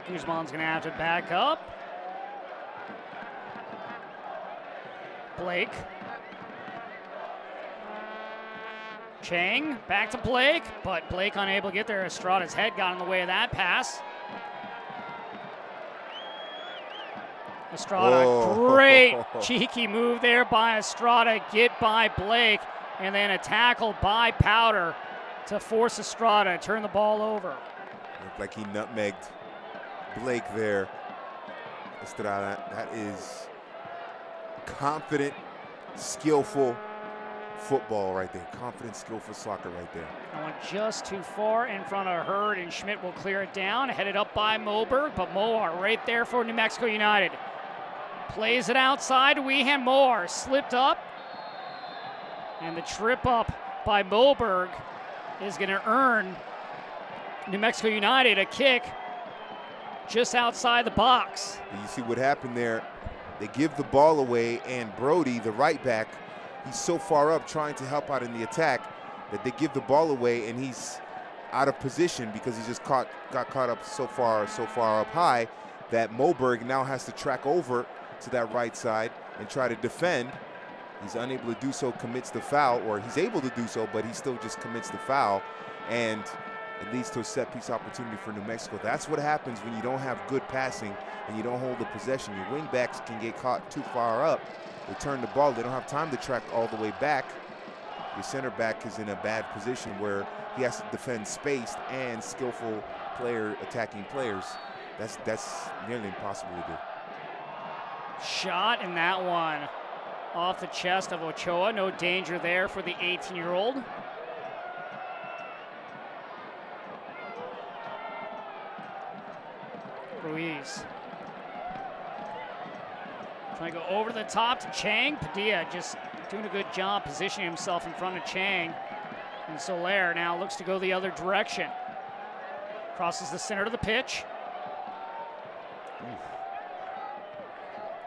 Guzman's going to have to back up. Blake. Chang back to Blake, but Blake unable to get there. Estrada's head got in the way of that pass. Estrada, great cheeky move there by Estrada. Get by Blake, and then a tackle by Powder to force Estrada to turn the ball over. Looked like he nutmegged Blake there. Estrada, that is confident, skillful football right there. Confident, skillful soccer right there. That went just too far in front of Hurd, and Schmidt will clear it down. Headed up by Moberg, but Moar right there for New Mexico United. Plays it outside. Weehan. Moar slipped up. And the trip up by Moberg is going to earn New Mexico United a kick just outside the box. You see what happened there? They give the ball away, and Brody, the right back, he's so far up trying to help out in the attack that they give the ball away, and he's out of position because he just got caught up so far up high that Moberg now has to track over to that right side and try to defend. He's unable to do so, commits the foul, or he's able to do so, but he still just commits the foul, and it leads to a set-piece opportunity for New Mexico. That's what happens when you don't have good passing and you don't hold the possession. Your wingbacks can get caught too far up. They turn the ball. They don't have time to track all the way back. Your center back is in a bad position where he has to defend spaced and skillful attacking players. That's nearly impossible to do. Shot in that one off the chest of Ochoa. No danger there for the 18-year-old. Ruiz. Trying to go over the top to Chang. Padilla just doing a good job positioning himself in front of Chang. And Soler now looks to go the other direction. Crosses the center of the pitch.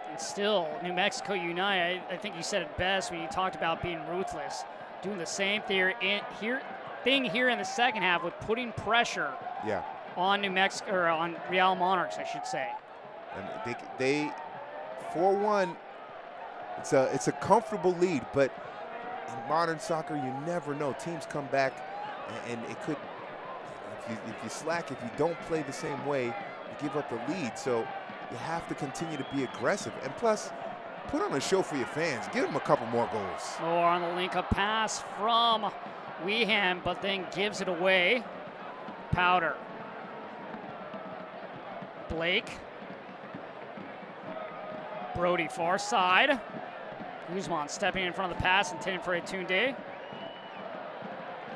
And still, New Mexico United, I think you said it best when you talked about being ruthless. Doing the same thing here in the second half with putting pressure on New Mexico, or on Real Monarchs, I should say. And they 4-1, it's a comfortable lead, but in modern soccer, you never know. Teams come back, and it could, if you slack, if you don't play the same way, you give up the lead. So you have to continue to be aggressive. And plus, put on a show for your fans. Give them a couple more goals. Or on the link-up pass from Weehan, but then gives it away. Powder. Blake. Brody far side. Guzman stepping in front of the pass, intended for Etunde.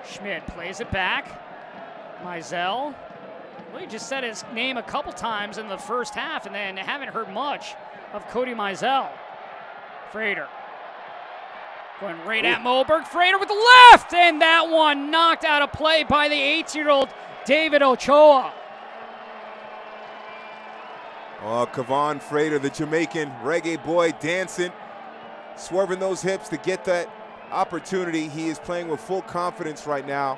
Schmidt plays it back. Mizell. Well, he just said his name a couple times in the first half, and then haven't heard much of Cody Mizell. Frater. Going right at Moberg. Frater with the left, and that one knocked out of play by the 18-year-old David Ochoa. Oh, Kevon Frater, the Jamaican reggae boy, dancing, swerving those hips to get that opportunity. He is playing with full confidence right now.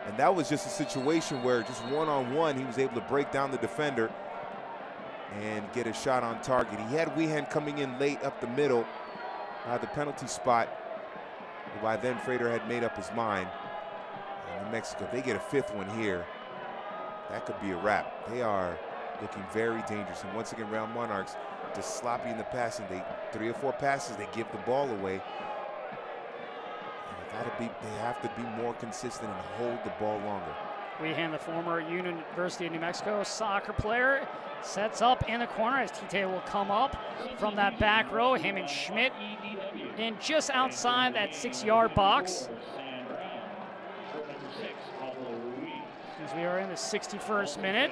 And that was just a situation where just one-on-one, he was able to break down the defender and get a shot on target. He had Weehan coming in late up the middle by the penalty spot. But by then, Frater had made up his mind. And New Mexico, they get a fifth one here. That could be a wrap. They are looking very dangerous. And once again, Real Monarchs just sloppy in the passing. 3 or 4 passes, they give the ball away. And they have to be more consistent and hold the ball longer. Weehan, the former University of New Mexico soccer player, sets up in the corner as Tite will come up from that back row. Him and Schmidt in just outside that 6-yard box. As we are in the 61st minute.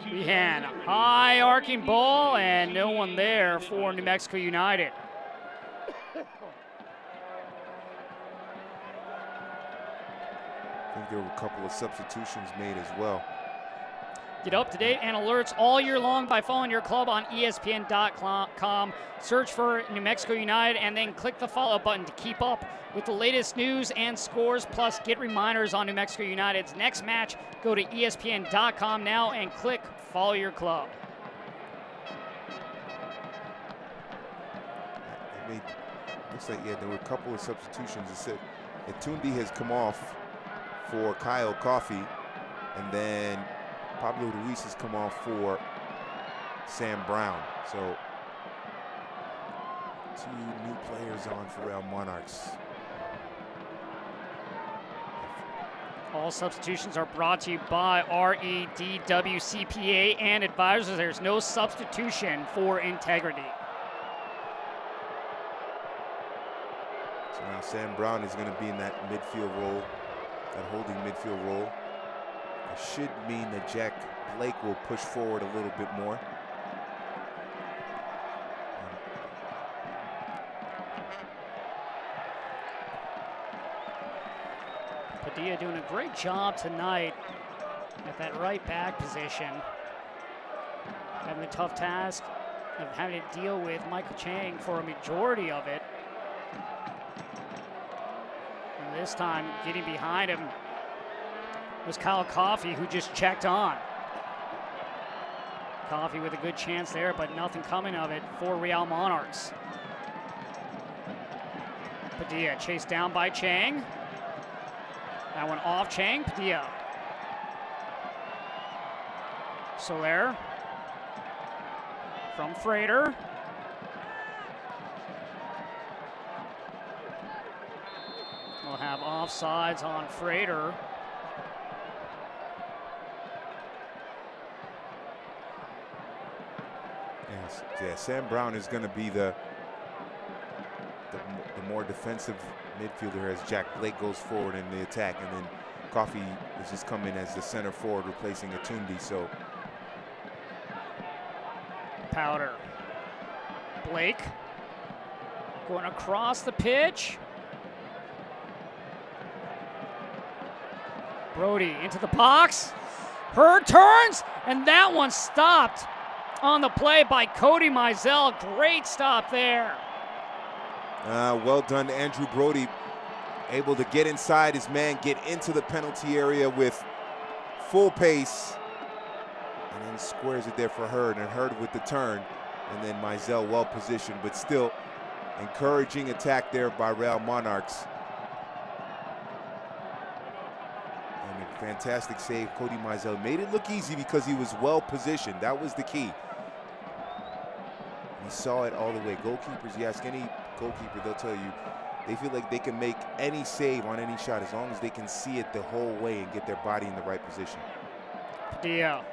Weehan, high arcing ball, and no one there for New Mexico United. I think there were a couple of substitutions made as well. Get up to date and alerts all year long by following your club on ESPN.com. Search for New Mexico United and then click the follow button to keep up with the latest news and scores. Plus, get reminders on New Mexico United's next match. Go to ESPN.com now and click follow your club. Looks like, yeah, there were a couple of substitutions. It said Etundi has come off for Kyle Coffey, and then Pablo Ruiz has come off for Sam Brown. So 2 new players on for Real Monarchs. All substitutions are brought to you by REDWCPA and advisors. There's no substitution for integrity. So now Sam Brown is going to be in that midfield role, that holding midfield role. It should mean that Jack Blake will push forward a little bit more. Padilla doing a great job tonight at that right back position. Having the tough task of having to deal with Michael Chang for a majority of it. And this time, getting behind him was Kyle Coffey, who just checked on. Coffey with a good chance there, but nothing coming of it for Real Monarchs. Padilla chased down by Chang. That one off Chang, Padilla. Soler from Frater. We'll have offsides on Frater. Yes, yeah, Sam Brown is going to be the more defensive midfielder as Jack Blake goes forward in the attack, and then Coffey is just coming as the center forward, replacing Etundi. So Powder. Blake going across the pitch. Brody into the box. Hurd turns, and that one stopped on the play by Cody Mizell. Great stop there. Well done, Andrew Brody. Able to get inside his man, get into the penalty area with full pace, and then squares it there for Hurd, and Hurd with the turn, and then Mizell well positioned, but still encouraging attack there by Real Monarchs. And a fantastic save, Cody Mizell. Made it look easy because he was well positioned. That was the key. He saw it all the way. Goalkeepers, you ask any goalkeeper, they'll tell you they feel like they can make any save on any shot as long as they can see it the whole way and get their body in the right position. Padilla.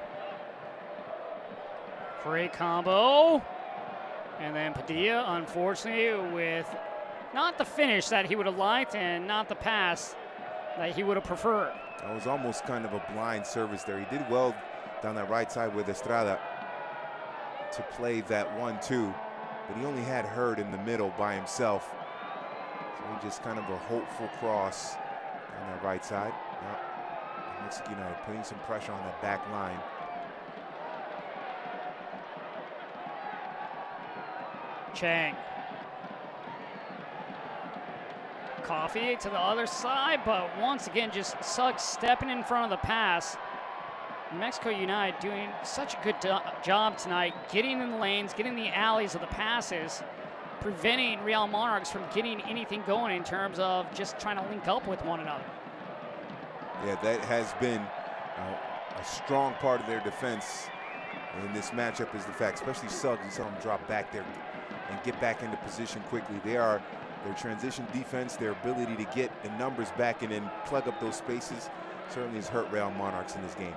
Great combo. And then Padilla, unfortunately, with not the finish that he would have liked and not the pass that he would have preferred. That was almost kind of a blind service there. He did well down that right side with Estrada to play that 1-2, but he only had Hurd in the middle by himself. So he just kind of a hopeful cross on that right side. Now, Mexico United putting some pressure on that back line. Chang. Coffey to the other side, but once again, just Suggs stepping in front of the pass. New Mexico United doing such a good job tonight, getting in the lanes, getting the alleys of the passes, preventing Real Monarchs from getting anything going in terms of just trying to link up with one another. Yeah, that has been a strong part of their defense in this matchup is the fact, especially Suggs, you saw him drop back there and get back into position quickly. They are Their transition defense, their ability to get the numbers back and then plug up those spaces certainly has hurt Real Monarchs in this game.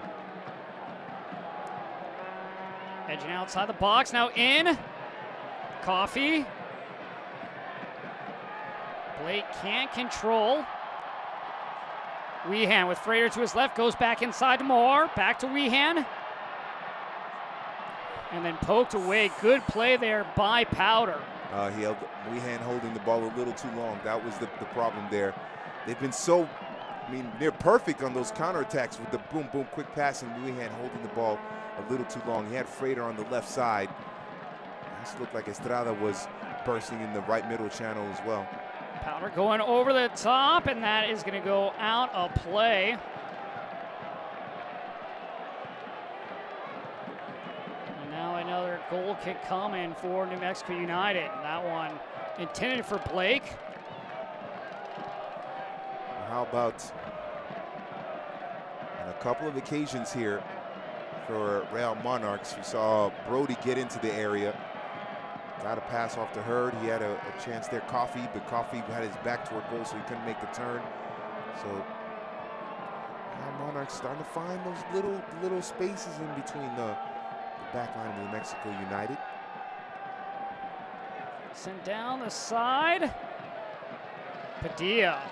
Edging outside the box, now in. Coffee. Blake can't control. Weehan with Frater to his left, goes back inside to Moore. Back to Weehan. And then poked away. Good play there by Powder. He held Weehan holding the ball a little too long. That was the problem there. They've been so, I mean, they're perfect on those counterattacks with the boom, boom, quick pass, and Weehan holding the ball a little too long. He had Frater on the left side. This looked like Estrada was bursting in the right middle channel as well. Powder going over the top, and that is going to go out of play. And now another goal kick coming for New Mexico United. That one intended for Blake. How about on a couple of occasions here for Real Monarchs, we saw Brody get into the area. Got a pass off to Hurd. He had a chance there, Coffee, but Coffee had his back toward goal, so he couldn't make the turn. So now Monarchs starting to find those little spaces in between the back line of New Mexico United. Sent down the side. Padilla.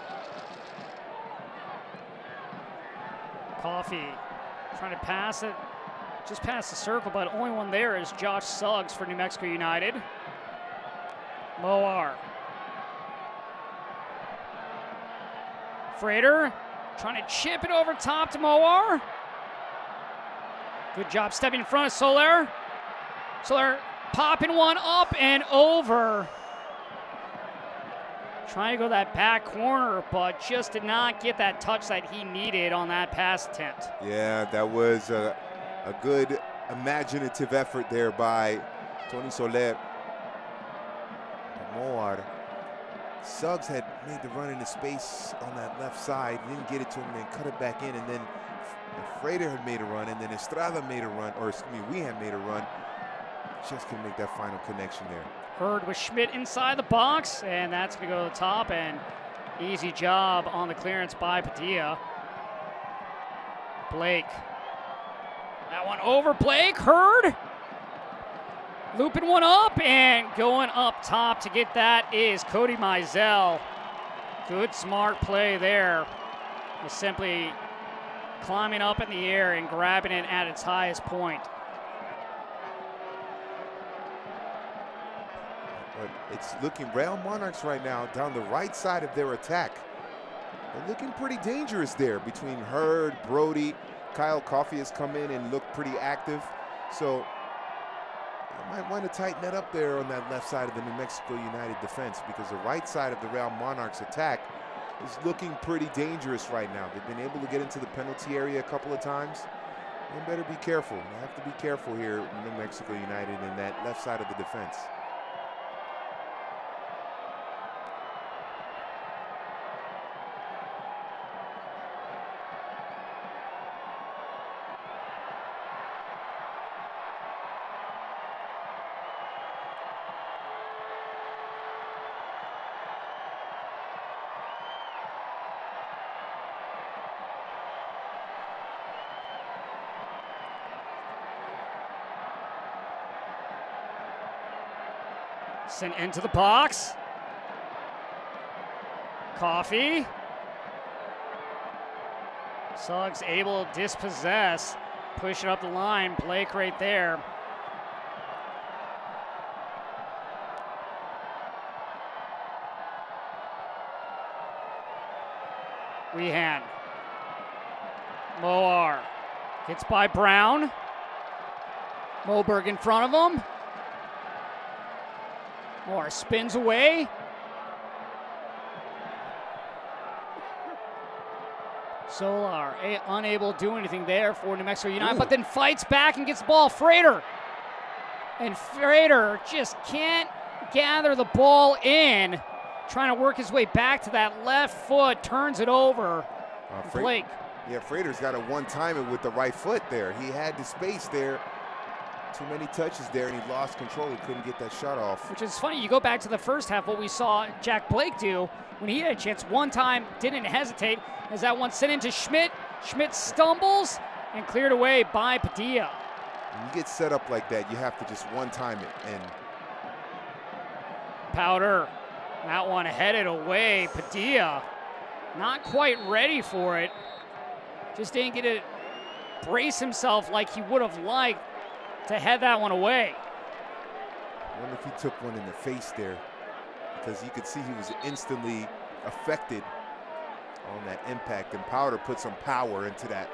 Coffee trying to pass it. Just past the circle, but only one there is Josh Suggs for New Mexico United. Moar. Frater trying to chip it over top to Moar. Good job stepping in front of Soler. Soler popping one up and over. Trying to go that back corner, but just did not get that touch that he needed on that pass attempt. Yeah, that was a good imaginative effort there by Tony Soler. Moar. Suggs had made the run into space on that left side, didn't get it to him, then cut it back in, and then Frater had made a run, and then Estrada made a run, or excuse me, Weehan made a run. Just couldn't make that final connection there. Hurd with Schmidt inside the box, and that's going to go to the top, and easy job on the clearance by Padilla. Blake. That one over Blake. Hurd. Looping one up and going up top to get that is Cody Mizell. Good smart play there. Just simply climbing up in the air and grabbing it at its highest point. But it's looking, Real Monarchs right now down the right side of their attack. They're looking pretty dangerous there between Hurd, Brody. Kyle Coffey has come in and looked pretty active. So you might want to tighten that up there on that left side of the New Mexico United defense, because the right side of the Real Monarchs attack is looking pretty dangerous right now. They've been able to get into the penalty area a couple of times. They better be careful. They have to be careful here in New Mexico United in that left side of the defense. Sent into the box. Coffee. Suggs able to dispossess. Push it up the line. Blake right there. Weehan. Moar. Gets by Brown. Moberg in front of him. Moore spins away. Solar unable to do anything there for New Mexico United, but then fights back and gets the ball. Frater. And Frater just can't gather the ball in. Trying to work his way back to that left foot, turns it over. Blake. Yeah, Frater's got to one-time it with the right foot there. He had the space there. Too many touches there, and he lost control. He couldn't get that shot off. Which is funny. You go back to the first half, what we saw Jack Blake do when he had a chance. One time, didn't hesitate, as that one sent into Schmidt. Schmidt stumbles and cleared away by Padilla. When you get set up like that, you have to just one-time it. And Powder, that one headed away. Padilla, not quite ready for it. Just didn't get to brace himself like he would have liked to head that one away. I wonder if he took one in the face there, because you could see he was instantly affected on that impact, and Powder put some power into that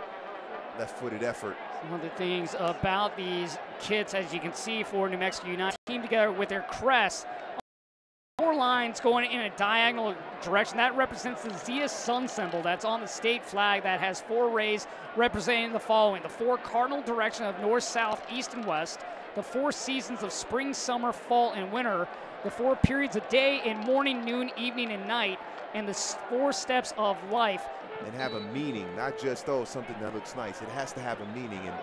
left-footed effort. One of the things about these kits, as you can see for New Mexico United, came together with their crest. 4 lines going in a diagonal direction. That represents the Zia sun symbol that's on the state flag that has 4 rays representing the following: the 4 cardinal direction of north, south, east, and west, the 4 seasons of spring, summer, fall, and winter, the 4 periods of day and morning, noon, evening, and night, and the 4 steps of life. And have a meaning, not just, oh, something that looks nice. It has to have a meaning, and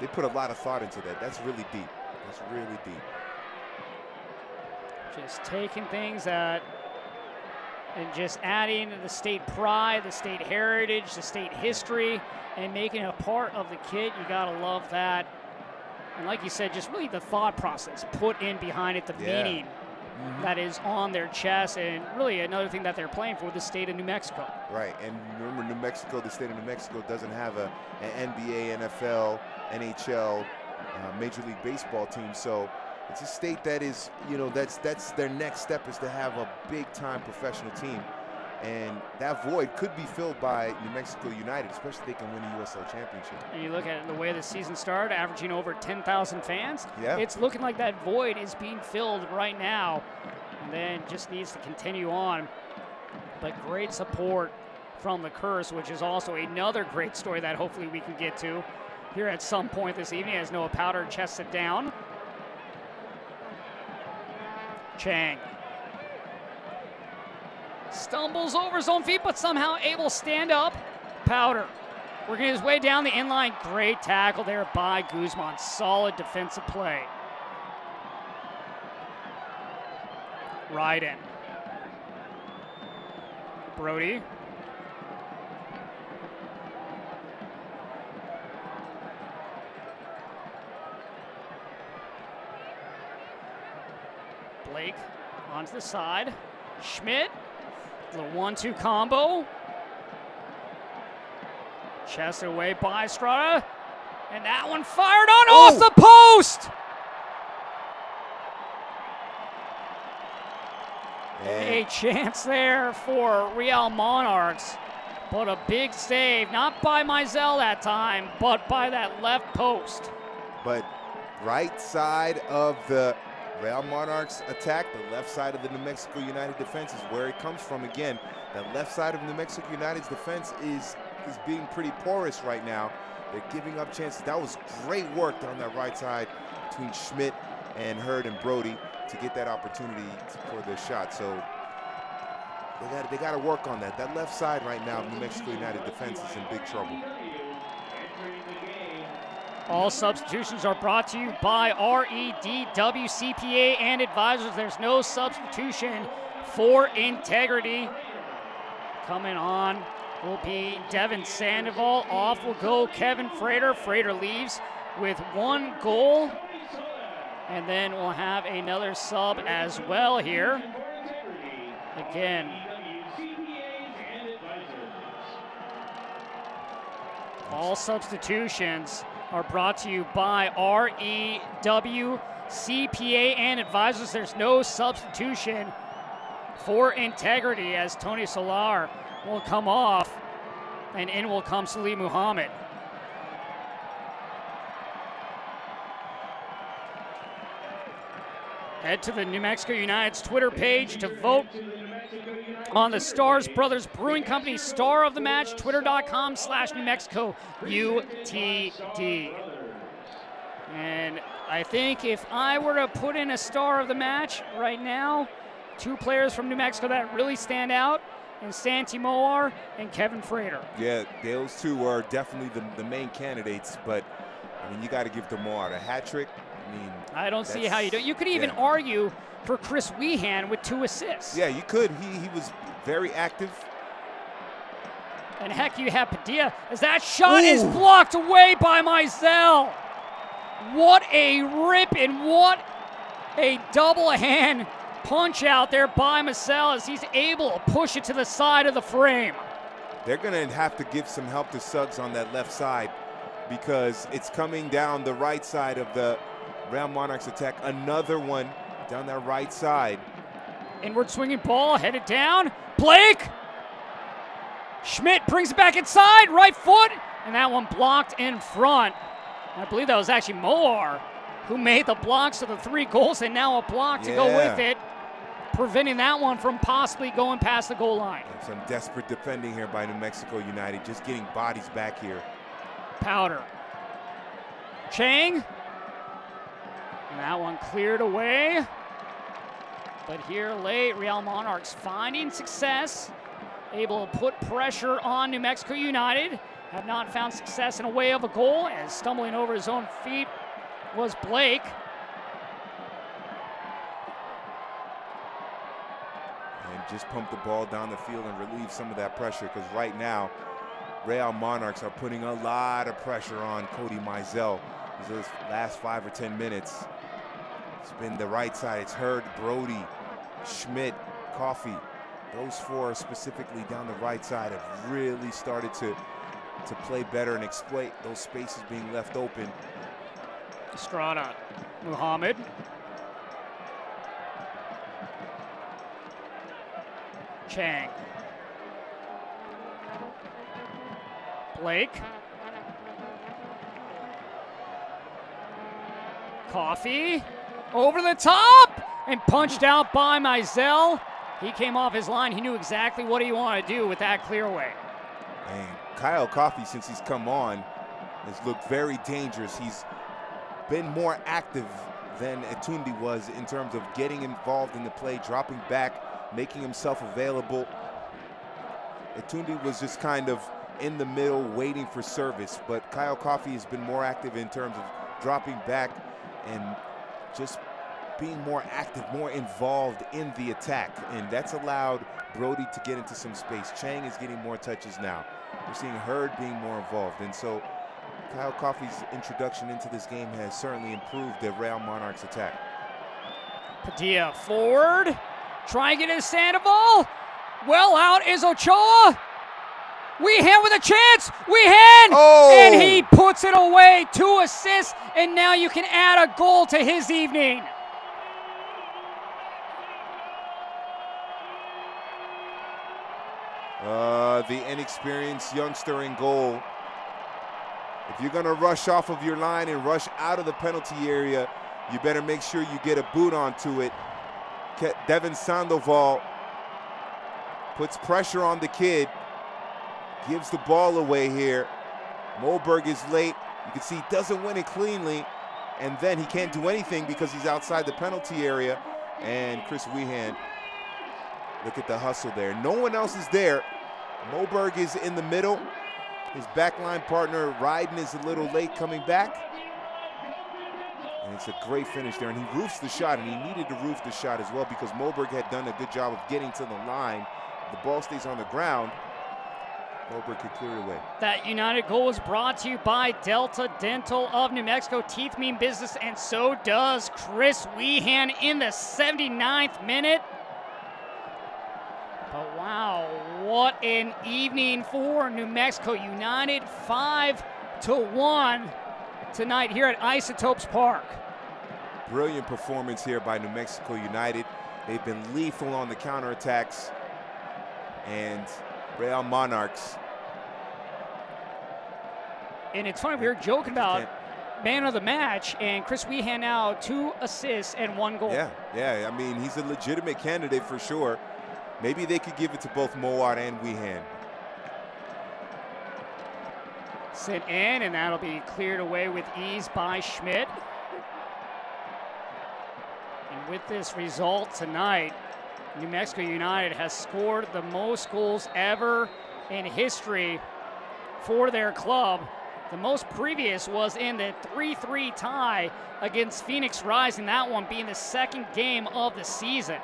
they put a lot of thought into that. That's really deep. That's really deep. Just taking things that and just adding the state pride, the state heritage, the state history, and making it a part of the kit. You gotta love that. And like you said, just really the thought process put in behind it, the meaning that is on their chest, and really another thing that they're playing for, the state of New Mexico. Right, and remember, New Mexico, the state of New Mexico doesn't have an NBA, NFL, NHL, Major League Baseball team, so it's a state that is, you know, that's their next step, is to have a big-time professional team. And that void could be filled by New Mexico United, especially if they can win a USL championship. And you look at it, the way the season started, averaging over 10,000 fans. Yeah. It's looking like that void is being filled right now, and then just needs to continue on. But great support from the Curse, which is also another great story that hopefully we can get to here at some point this evening, as Noah Powder chests it down. Chang stumbles over his own feet, but somehow able to stand up. Powder working his way down the inline. Great tackle there by Guzman. Solid defensive play. Right in. Brody. Blake onto the side. Schmidt. The 1-2 combo. Chested away by Estrada. And that one fired on off the post. A chance there for Real Monarchs. But a big save, not by Mizell that time, but by that left post. But right side of the Real Monarchs attack, the left side of the New Mexico United defense is where it comes from. Again, that left side of New Mexico United's defense is being pretty porous right now. They're giving up chances. That was great work down that right side between Schmidt and Hurd and Brody to get that opportunity for the shot. So they got to work on that. That left side right now of New Mexico United defense is in big trouble. All substitutions are brought to you by REDW CPA and advisors. There's no substitution for integrity. Coming on will be Devin Sandoval. Off will go Kevin Frater. Frater leaves with 1 goal. And then we'll have another sub as well here. Again, all substitutions are brought to you by REW CPA and advisors. There's no substitution for integrity, as Tony Solar will come off and in will come Salim Muhammad. Head to the New Mexico United's Twitter page to vote on the Stars Brothers Brewing Company Star of the Match, twitter.com/New Mexico UTD. And I think if I were to put in a Star of the Match right now, 2 players from New Mexico that really stand out, and Santi Moar and Kevin Frater. Yeah, those 2 are definitely the main candidates, but I mean, you got to give them Moar a hat trick. I mean, I don't see how you do. You could even argue for Chris Wehan with 2 assists. Yeah, you could. He was very active. And heck, you have Padilla as that shot is blocked away by Mizell. What a rip and what a double hand punch out there by Mizell as he's able to push it to the side of the frame. They're going to have to give some help to Suggs on that left side because it's coming down the right side of the Real Monarchs attack. Another one down that right side. Inward swinging ball headed down. Blake! Schmidt brings it back inside, right foot, and that one blocked in front. I believe that was actually Moar who made the blocks of the 3 goals and now a block to go with it, preventing that one from possibly going past the goal line. Some desperate defending here by New Mexico United, just getting bodies back here. Powder. Chang. And that one cleared away. But here late, Real Monarchs finding success, able to put pressure on New Mexico United. Have not found success in a way of a goal, as stumbling over his own feet was Blake. And just pump the ball down the field and relieve some of that pressure, because right now, Real Monarchs are putting a lot of pressure on Cody Mizell. These last 5 or 10 minutes, it's been the right side. It's Hurd, Brody, Schmidt, Coffey. Those 4 specifically down the right side have really started to play better and exploit those spaces being left open. Estrada, Muhammad. Chang. Blake. Coffey. Over the top and punched out by Mizell. He came off his line. He knew exactly what he wanted to do with that clearway. And Kyle Coffey, since he's come on, has looked very dangerous. He's been more active than Etundi was in terms of getting involved in the play, dropping back, making himself available. Etundi was just kind of in the middle waiting for service, but Kyle Coffey has been more active in terms of dropping back and just being more active, more involved in the attack, and that's allowed Brody to get into some space. Chang is getting more touches now. We're seeing Hurd being more involved, and so Kyle Coffey's introduction into this game has certainly improved the Real Monarchs attack. Padilla forward, trying to get into Sandoval. Well out is Ochoa. Wehan with a chance. Wehan! And he puts it away. 2 assists, and now you can add a goal to his evening. The inexperienced youngster in goal. If you're going to rush off of your line and rush out of the penalty area, you better make sure you get a boot onto it. Devin Sandoval puts pressure on the kid, gives the ball away here. Moberg is late. You can see he doesn't win it cleanly, and then he can't do anything because he's outside the penalty area. And Chris Wehan, look at the hustle there. No one else is there. Moberg is in the middle. His backline partner, Ryden, is a little late coming back. And it's a great finish there. And he roofs the shot, and he needed to roof the shot as well because Moberg had done a good job of getting to the line. The ball stays on the ground. Moberg could clear it away. That United goal was brought to you by Delta Dental of New Mexico. Teeth mean business, and so does Chris Wehan in the 79th minute. But wow, what an evening for New Mexico United. 5-1 tonight here at Isotopes Park. Brilliant performance here by New Mexico United. They've been lethal on the counterattacks. And Real Monarchs. And it's funny, we were joking about man of the match, and Chris Wehan now 2 assists and 1 goal. Yeah, I mean, he's a legitimate candidate for sure. Maybe they could give it to both Moat and Wehan. Sent in, and that'll be cleared away with ease by Schmidt. And with this result tonight, New Mexico United has scored the most goals ever in history for their club. The most previous was in the 3-3 tie against Phoenix Rising, that one being the second game of the season.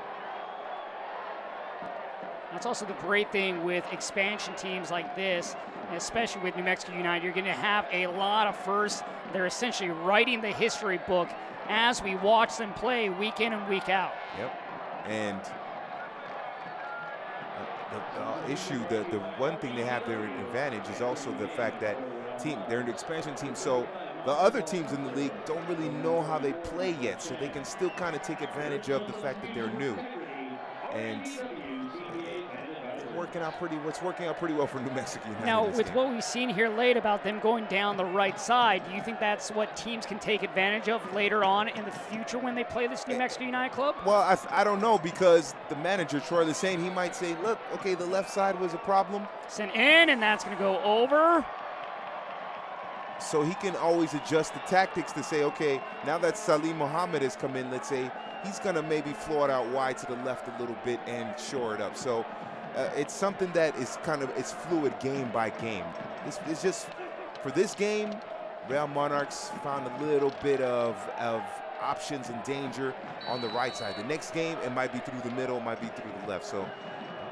That's also the great thing with expansion teams like this, and especially with New Mexico United. You're going to have a lot of firsts. They're essentially writing the history book as we watch them play week in and week out. Yep. And the issue, the one thing they have their advantage is also the fact that they're an expansion team, so the other teams in the league don't really know how they play yet, so they can still kind of take advantage of the fact that they're new. And what's working out pretty well for New Mexico United. Now, with what we've seen here late about them going down the right side, do you think that's what teams can take advantage of later on in the future when they play this New Mexico United club? Well, I don't know, because the manager, Troy Lesane, he might say, look, okay, the left side was a problem. Sent in, and that's going to go over. So he can always adjust the tactics to say, okay, now that Salim Mohammed has come in, let's say, he's going to maybe floor it out wide to the left a little bit and shore it up. So it's something that is it's fluid game by game. It's just, for this game, Real Monarchs found a little bit of options and danger on the right side. The next game, it might be through the middle, it might be through the left. So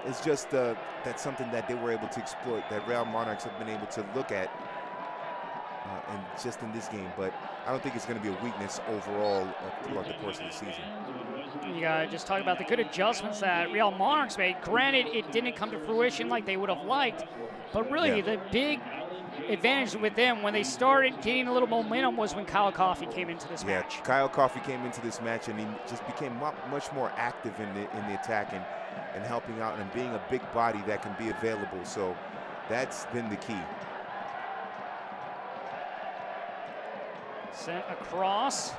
it's just that's something that they were able to exploit, that Real Monarchs have been able to look at and just in this game. But I don't think it's going to be a weakness overall throughout the course of the season. You gotta just talk about the good adjustments that Real Monarchs made. Granted, it didn't come to fruition like they would have liked, but really the big advantage with them when they started getting a little momentum was when Kyle Coffey came into this match. Yeah, Kyle Coffey came into this match and he just became much more active in the attack and helping out and being a big body that can be available. So that's been the key. Sent across.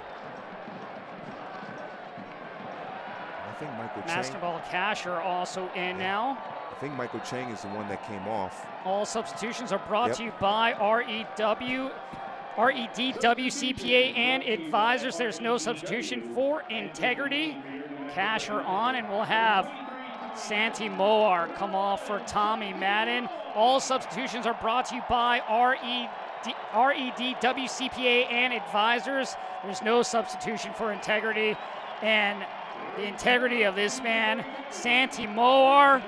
I think Michael Master Chang. Ball Casher also in now. I think Michael Chang is the one that came off. All substitutions are brought to you by REDW CPA and advisors. There's no substitution for integrity. Casher on, and we'll have Santi Moar come off for Tommy Madden. All substitutions are brought to you by REDW CPA and advisors. There's no substitution for integrity. And the integrity of this man, Santi Moar,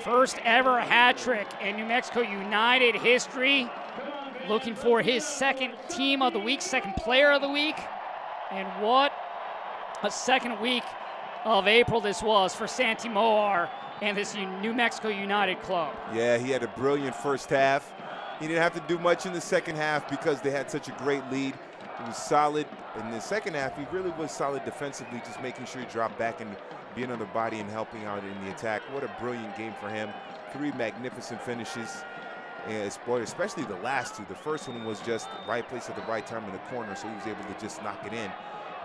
first ever hat trick in New Mexico United history. Looking for his second team of the week, second player of the week. And what a second week of April this was for Santi Moar and this New Mexico United club. Yeah, he had a brilliant first half. He didn't have to do much in the second half because they had such a great lead. He was solid. In the second half, he really was solid defensively, just making sure he dropped back and being on the body and helping out in the attack. What a brilliant game for him. 3 magnificent finishes, especially the last 2. The first one was just right place at the right time in the corner, so he was able to just knock it in.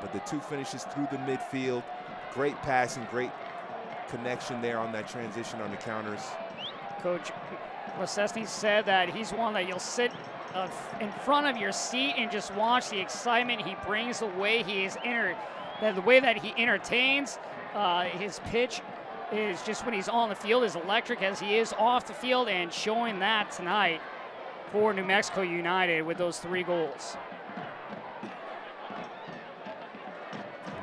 But the 2 finishes through the midfield, great passing, great connection there on that transition on the counters. Coach Lesesny said that he's one that you'll sit in front of your seat and just watch the excitement he brings, the way he is the way that he entertains. His pitch is just, when he's on the field, is electric as he is off the field, and showing that tonight for New Mexico United with those 3 goals.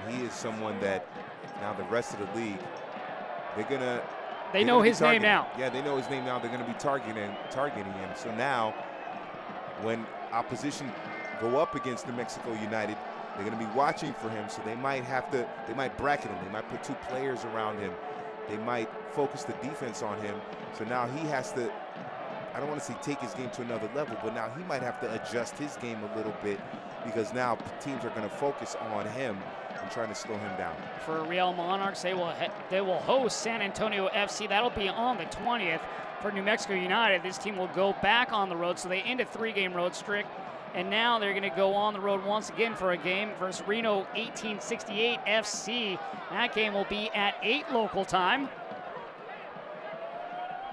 And he is someone that now the rest of the league, they know his name now. Yeah, they know his name now. They're going to be targeting him. So now, when opposition go up against New Mexico United, they're going to be watching for him. So they might bracket him. They might put 2 players around him. They might focus the defense on him. So now he has to, I don't want to say take his game to another level, but now he might have to adjust his game a little bit, because now teams are going to focus on him and trying to slow him down. For Real Monarchs, they will host San Antonio FC. That'll be on the 20th. For New Mexico United, this team will go back on the road, so they end a 3-game road streak. And now they're going to go on the road once again for a game versus Reno 1868 FC. That game will be at 8 local time.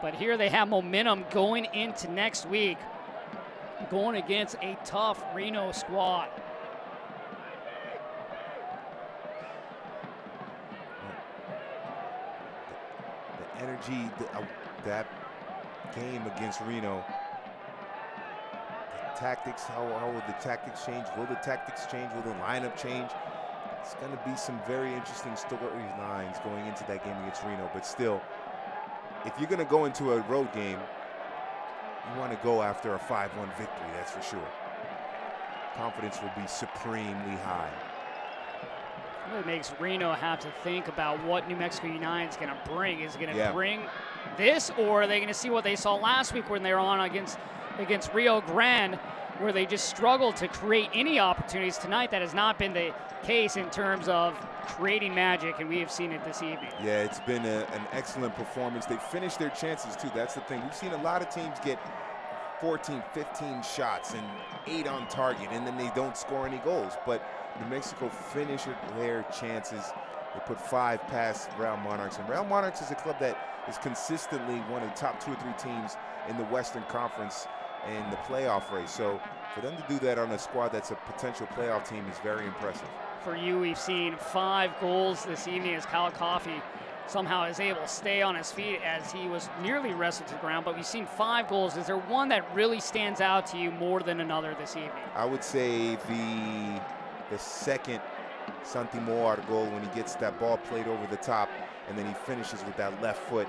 But here they have momentum going into next week, going against a tough Reno squad. The energy, that game against Reno, tactics, how will the tactics change? Will the tactics change? Will the lineup change? It's going to be some very interesting storylines going into that game against Reno. But still, if you're going to go into a road game, you want to go after a 5-1 victory, that's for sure. Confidence will be supremely high. It really makes Reno have to think about what New Mexico United is going to bring. Is it going to bring this, or are they going to see what they saw last week when they were on against Rio Grande, where they just struggled to create any opportunities? Tonight, that has not been the case in terms of creating magic, and we have seen it this evening. Yeah, it's been an excellent performance. They finished their chances, too. That's the thing. We've seen a lot of teams get 14, 15 shots and 8 on target, and then they don't score any goals. But New Mexico finished their chances. They put 5 past Real Monarchs, and Real Monarchs is a club that is consistently one of the top 2 or 3 teams in the Western Conference in the playoff race. So for them to do that on a squad that's a potential playoff team is very impressive. For you, we've seen 5 goals this evening as Kyle Coffey somehow is able to stay on his feet as he was nearly wrestled to the ground, but we've seen 5 goals. Is there one that really stands out to you more than another this evening? I would say the second Santi Moar goal, when he gets that ball played over the top and then he finishes with that left foot,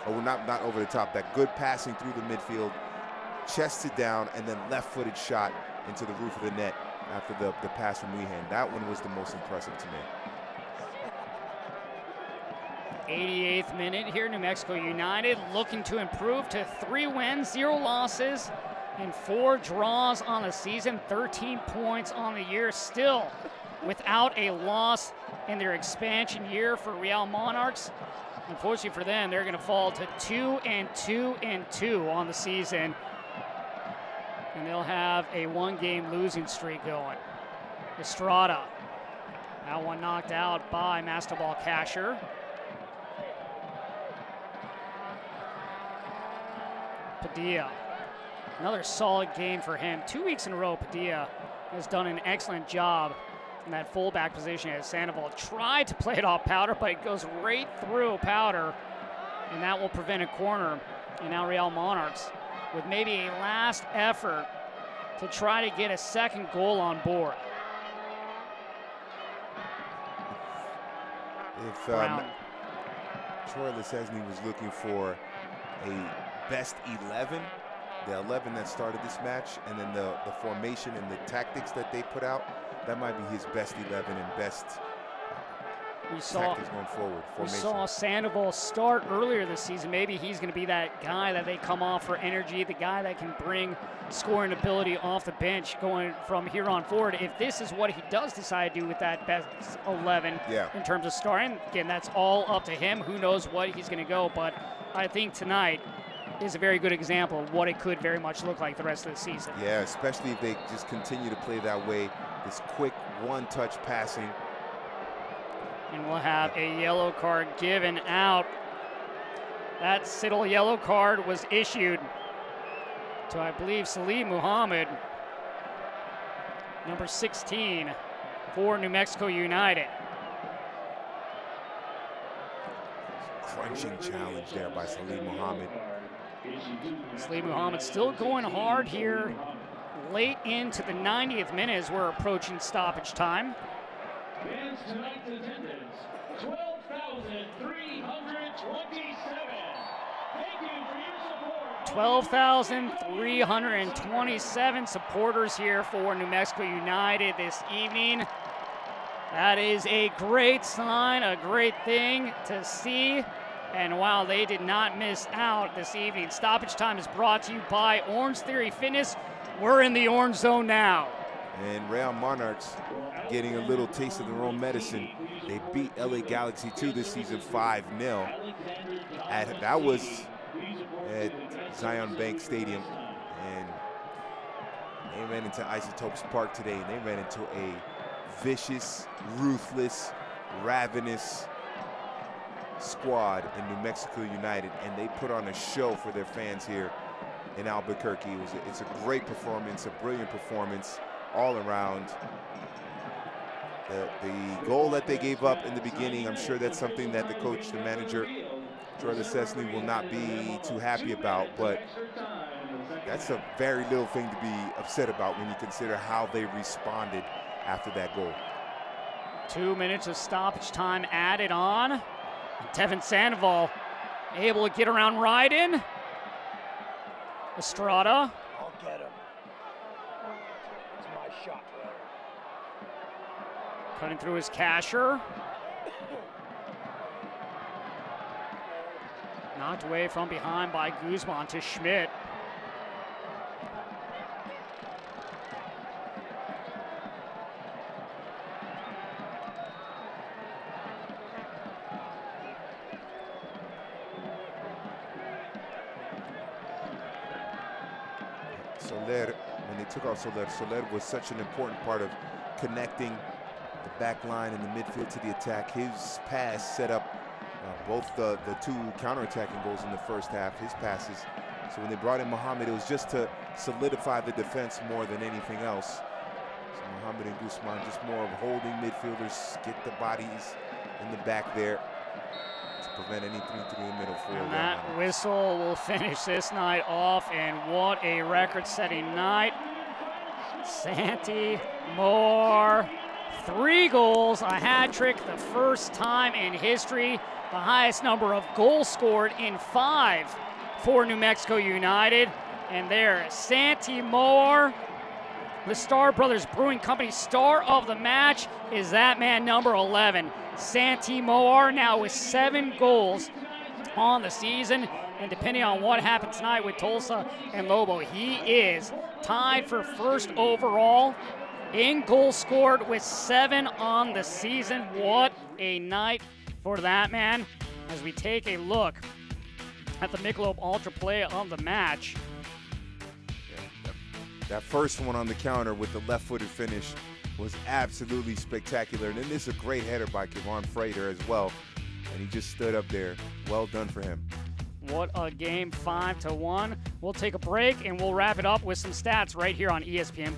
or not over the top, that good passing through the midfield, chests it down, and then left-footed shot into the roof of the net after the pass from Weehan. That one was the most impressive to me. 88th minute here, New Mexico United looking to improve to 3 wins, 0 losses, and 4 draws on the season, 13 points on the year, still without a loss in their expansion year for Real Monarchs. Unfortunately for them, they're going to fall to 2-2-2 on the season, and they'll have a 1-game losing streak going. Estrada, that one knocked out by Masterball Casher. Padilla, another solid game for him. 2 weeks in a row, Padilla has done an excellent job in that fullback position as Sandoval tried to play it off Powder, but it goes right through Powder, and that will prevent a corner. And now Real Monarchs with maybe a last effort to try to get a 2nd goal on board. If Troy Lesesny was looking for a best 11, the 11 that started this match, and then the formation and the tactics that they put out, that might be his best 11 and best tactics going forward. We saw Sandoval start earlier this season. Maybe he's going to be that guy that they come off for energy, the guy that can bring scoring ability off the bench going from here on forward. If this is what he does decide to do with that best 11 in terms of starting, again, that's all up to him. Who knows what he's going to go, but I think tonight is a very good example of what it could very much look like the rest of the season. Yeah, especially if they just continue to play that way, this quick one-touch passing. And we'll have a yellow card given out. That Siddle yellow card was issued to, I believe, Salim Muhammad, number 16 for New Mexico United. Crunching challenge there by Salim Muhammad. Salim Muhammad still going hard here late into the 90th minute as we're approaching stoppage time. Fans tonight's attendance, 12,327. Thank you for your support. 12,327 supporters here for New Mexico United this evening. That is a great sign, a great thing to see. And while they did not miss out this evening, stoppage time is brought to you by Orange Theory Fitness. We're in the orange zone now. And Real Monarchs getting a little taste of their own medicine. They beat LA Galaxy 2 this season 5-0. That was at Zion Bank Stadium. And they ran into Isotopes Park today, and they ran into a vicious, ruthless, ravenous squad in New Mexico United, and they put on a show for their fans here in Albuquerque. It's a great performance, a brilliant performance all around. The goal that they gave up in the beginning, I'm sure that's something that the coach, the manager, Troy Lesesny, will not be too happy about, but that's a very little thing to be upset about when you consider how they responded after that goal. 2 minutes of stoppage time added on. Devin Sandoval able to get around Ryden. Estrada. I'll get him. It's my shot, brother. Cutting through his Casher. Knocked away from behind by Guzman to Schmidt. Soler, when they took out Soler was such an important part of connecting the back line and the midfield to the attack. His pass set up both the two counterattacking goals in the first half, his passes. So when they brought in Mohamed, it was just to solidify the defense more than anything else. So Mohamed and Guzman just more of holding midfielders, get the bodies in the back there to prevent anything through the middle for And that whistle will finish this night off, and what a record-setting night. Santi Moar, 3 goals, a hat trick, the first time in history, the highest number of goals scored in 5 for New Mexico United. And there, Santi Moar, the Star Brothers Brewing Company star of the match, is that man number 11. Santi Moar now with 7 goals on the season. And depending on what happens tonight with Tulsa and Lobo, he is tied for first overall in goals scored with 7 on the season. What a night for that man. As we take a look at the Michelob Ultra play of the match. That first one on the counter with the left-footed finish was absolutely spectacular. And then this is a great header by Kevon Frater as well. And he just stood up there. Well done for him. What a game, 5-1. We'll take a break and we'll wrap it up with some stats right here on ESPN+.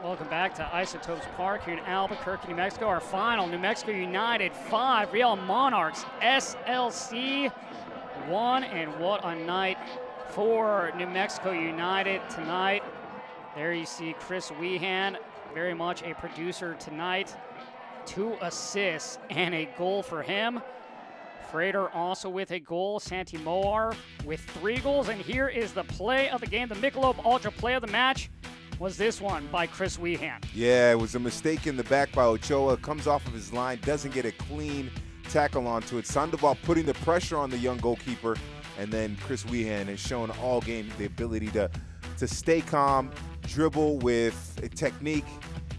Welcome back to Isotopes Park here in Albuquerque, New Mexico. Our final, New Mexico United 5, Real Monarchs SLC 1. And what a night for New Mexico United tonight. There you see Chris Wehan, very much a producer tonight. 2 assists and a goal for him. Frater also with a goal. Santi Moar with 3 goals. And here is the play of the game. The Michelob Ultra play of the match was this one by Chris Wehan. Yeah, it was a mistake in the back by Ochoa. Comes off of his line, doesn't get a clean tackle onto it. Sandoval putting the pressure on the young goalkeeper, and then Chris Wehan has shown all game the ability to stay calm, dribble with a technique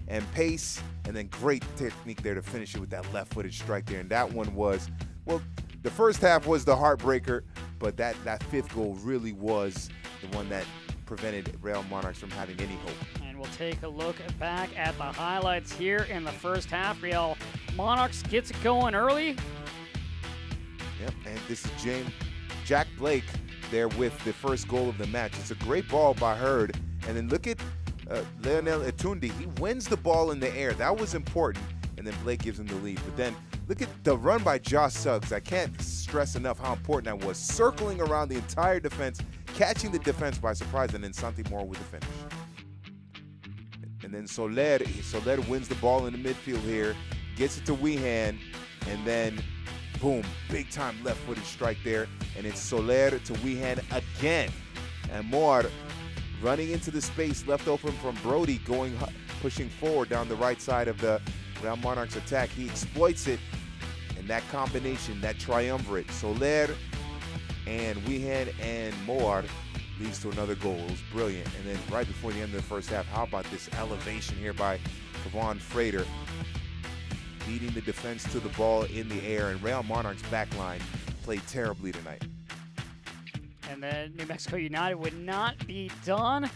and pace, and then great technique there to finish it with that left-footed strike there. And that one was, well, the first half was the heartbreaker, but that 5th goal really was the one that prevented Real Monarchs from having any hope. And we'll take a look back at the highlights here in the first half. Real Monarchs gets it going early. Yep, and this is Jack Blake there with the first goal of the match. It's a great ball by Hurd. And then look at Leonel Etundi. He wins the ball in the air. That was important. And then Blake gives him the lead. But then look at the run by Josh Suggs. I can't stress enough how important that was. Circling around the entire defense, catching the defense by surprise, and then Santi Moore with the finish. And then Soler wins the ball in the midfield here, gets it to Wehan, and then boom, big time left-footed strike there. And it's Soler to Wehan again. And Moore running into the space left open from Brody, pushing forward down the right side of the Real Monarchs attack. He exploits it, and that combination, that triumvirate, Soler and Wehan and Moore, leads to another goal. It was brilliant. And then right before the end of the first half, how about this elevation here by Kevon Frater, leading the defense to the ball in the air, and Real Monarchs backline played terribly tonight. And then New Mexico United would not be done.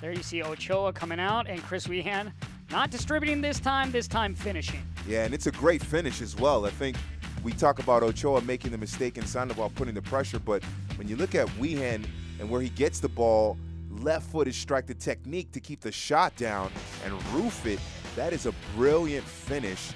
There you see Ochoa coming out and Chris Wehan not distributing this time finishing. Yeah, and it's a great finish as well. I think we talk about Ochoa making the mistake in Sandoval putting the pressure, but when you look at Wehan and where he gets the ball, left-footed strike, the technique to keep the shot down and roof it, that is a brilliant finish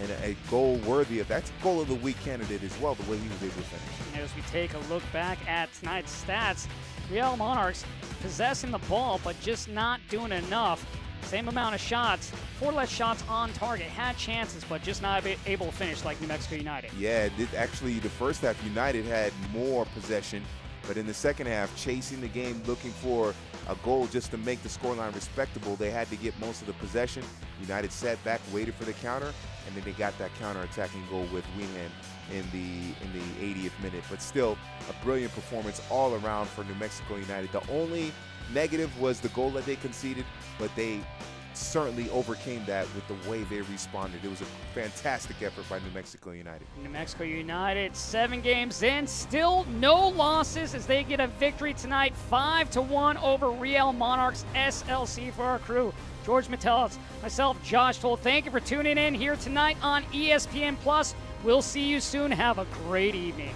and a goal worthy of, that's goal of the week candidate as well, the way he was able to finish. And as we take a look back at tonight's stats, Real Monarchs possessing the ball but just not doing enough. Same amount of shots, 4 less shots on target, had chances but just not able to finish like New Mexico United. Yeah, actually the first half United had more possession, but in the second half, chasing the game, looking for a goal just to make the scoreline respectable, they had to get most of the possession. United sat back, waited for the counter, and then they got that counter-attacking goal with Wehan in the 80th minute. But still, a brilliant performance all around for New Mexico United. The only negative was the goal that they conceded, but they certainly overcame that with the way they responded. It was a fantastic effort by New Mexico United. New Mexico United, 7 games in, still no losses as they get a victory tonight, 5-1 over Real Monarchs SLC for our crew. George Metellus, myself, Josh Toll, thank you for tuning in here tonight on ESPN+. We'll see you soon. Have a great evening.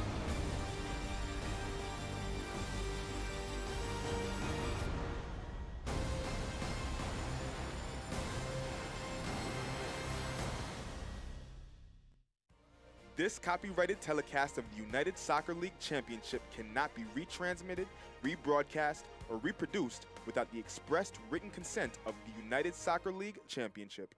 This copyrighted telecast of the United Soccer League Championship cannot be retransmitted, rebroadcast, or reproduced without the expressed written consent of the United Soccer League Championship.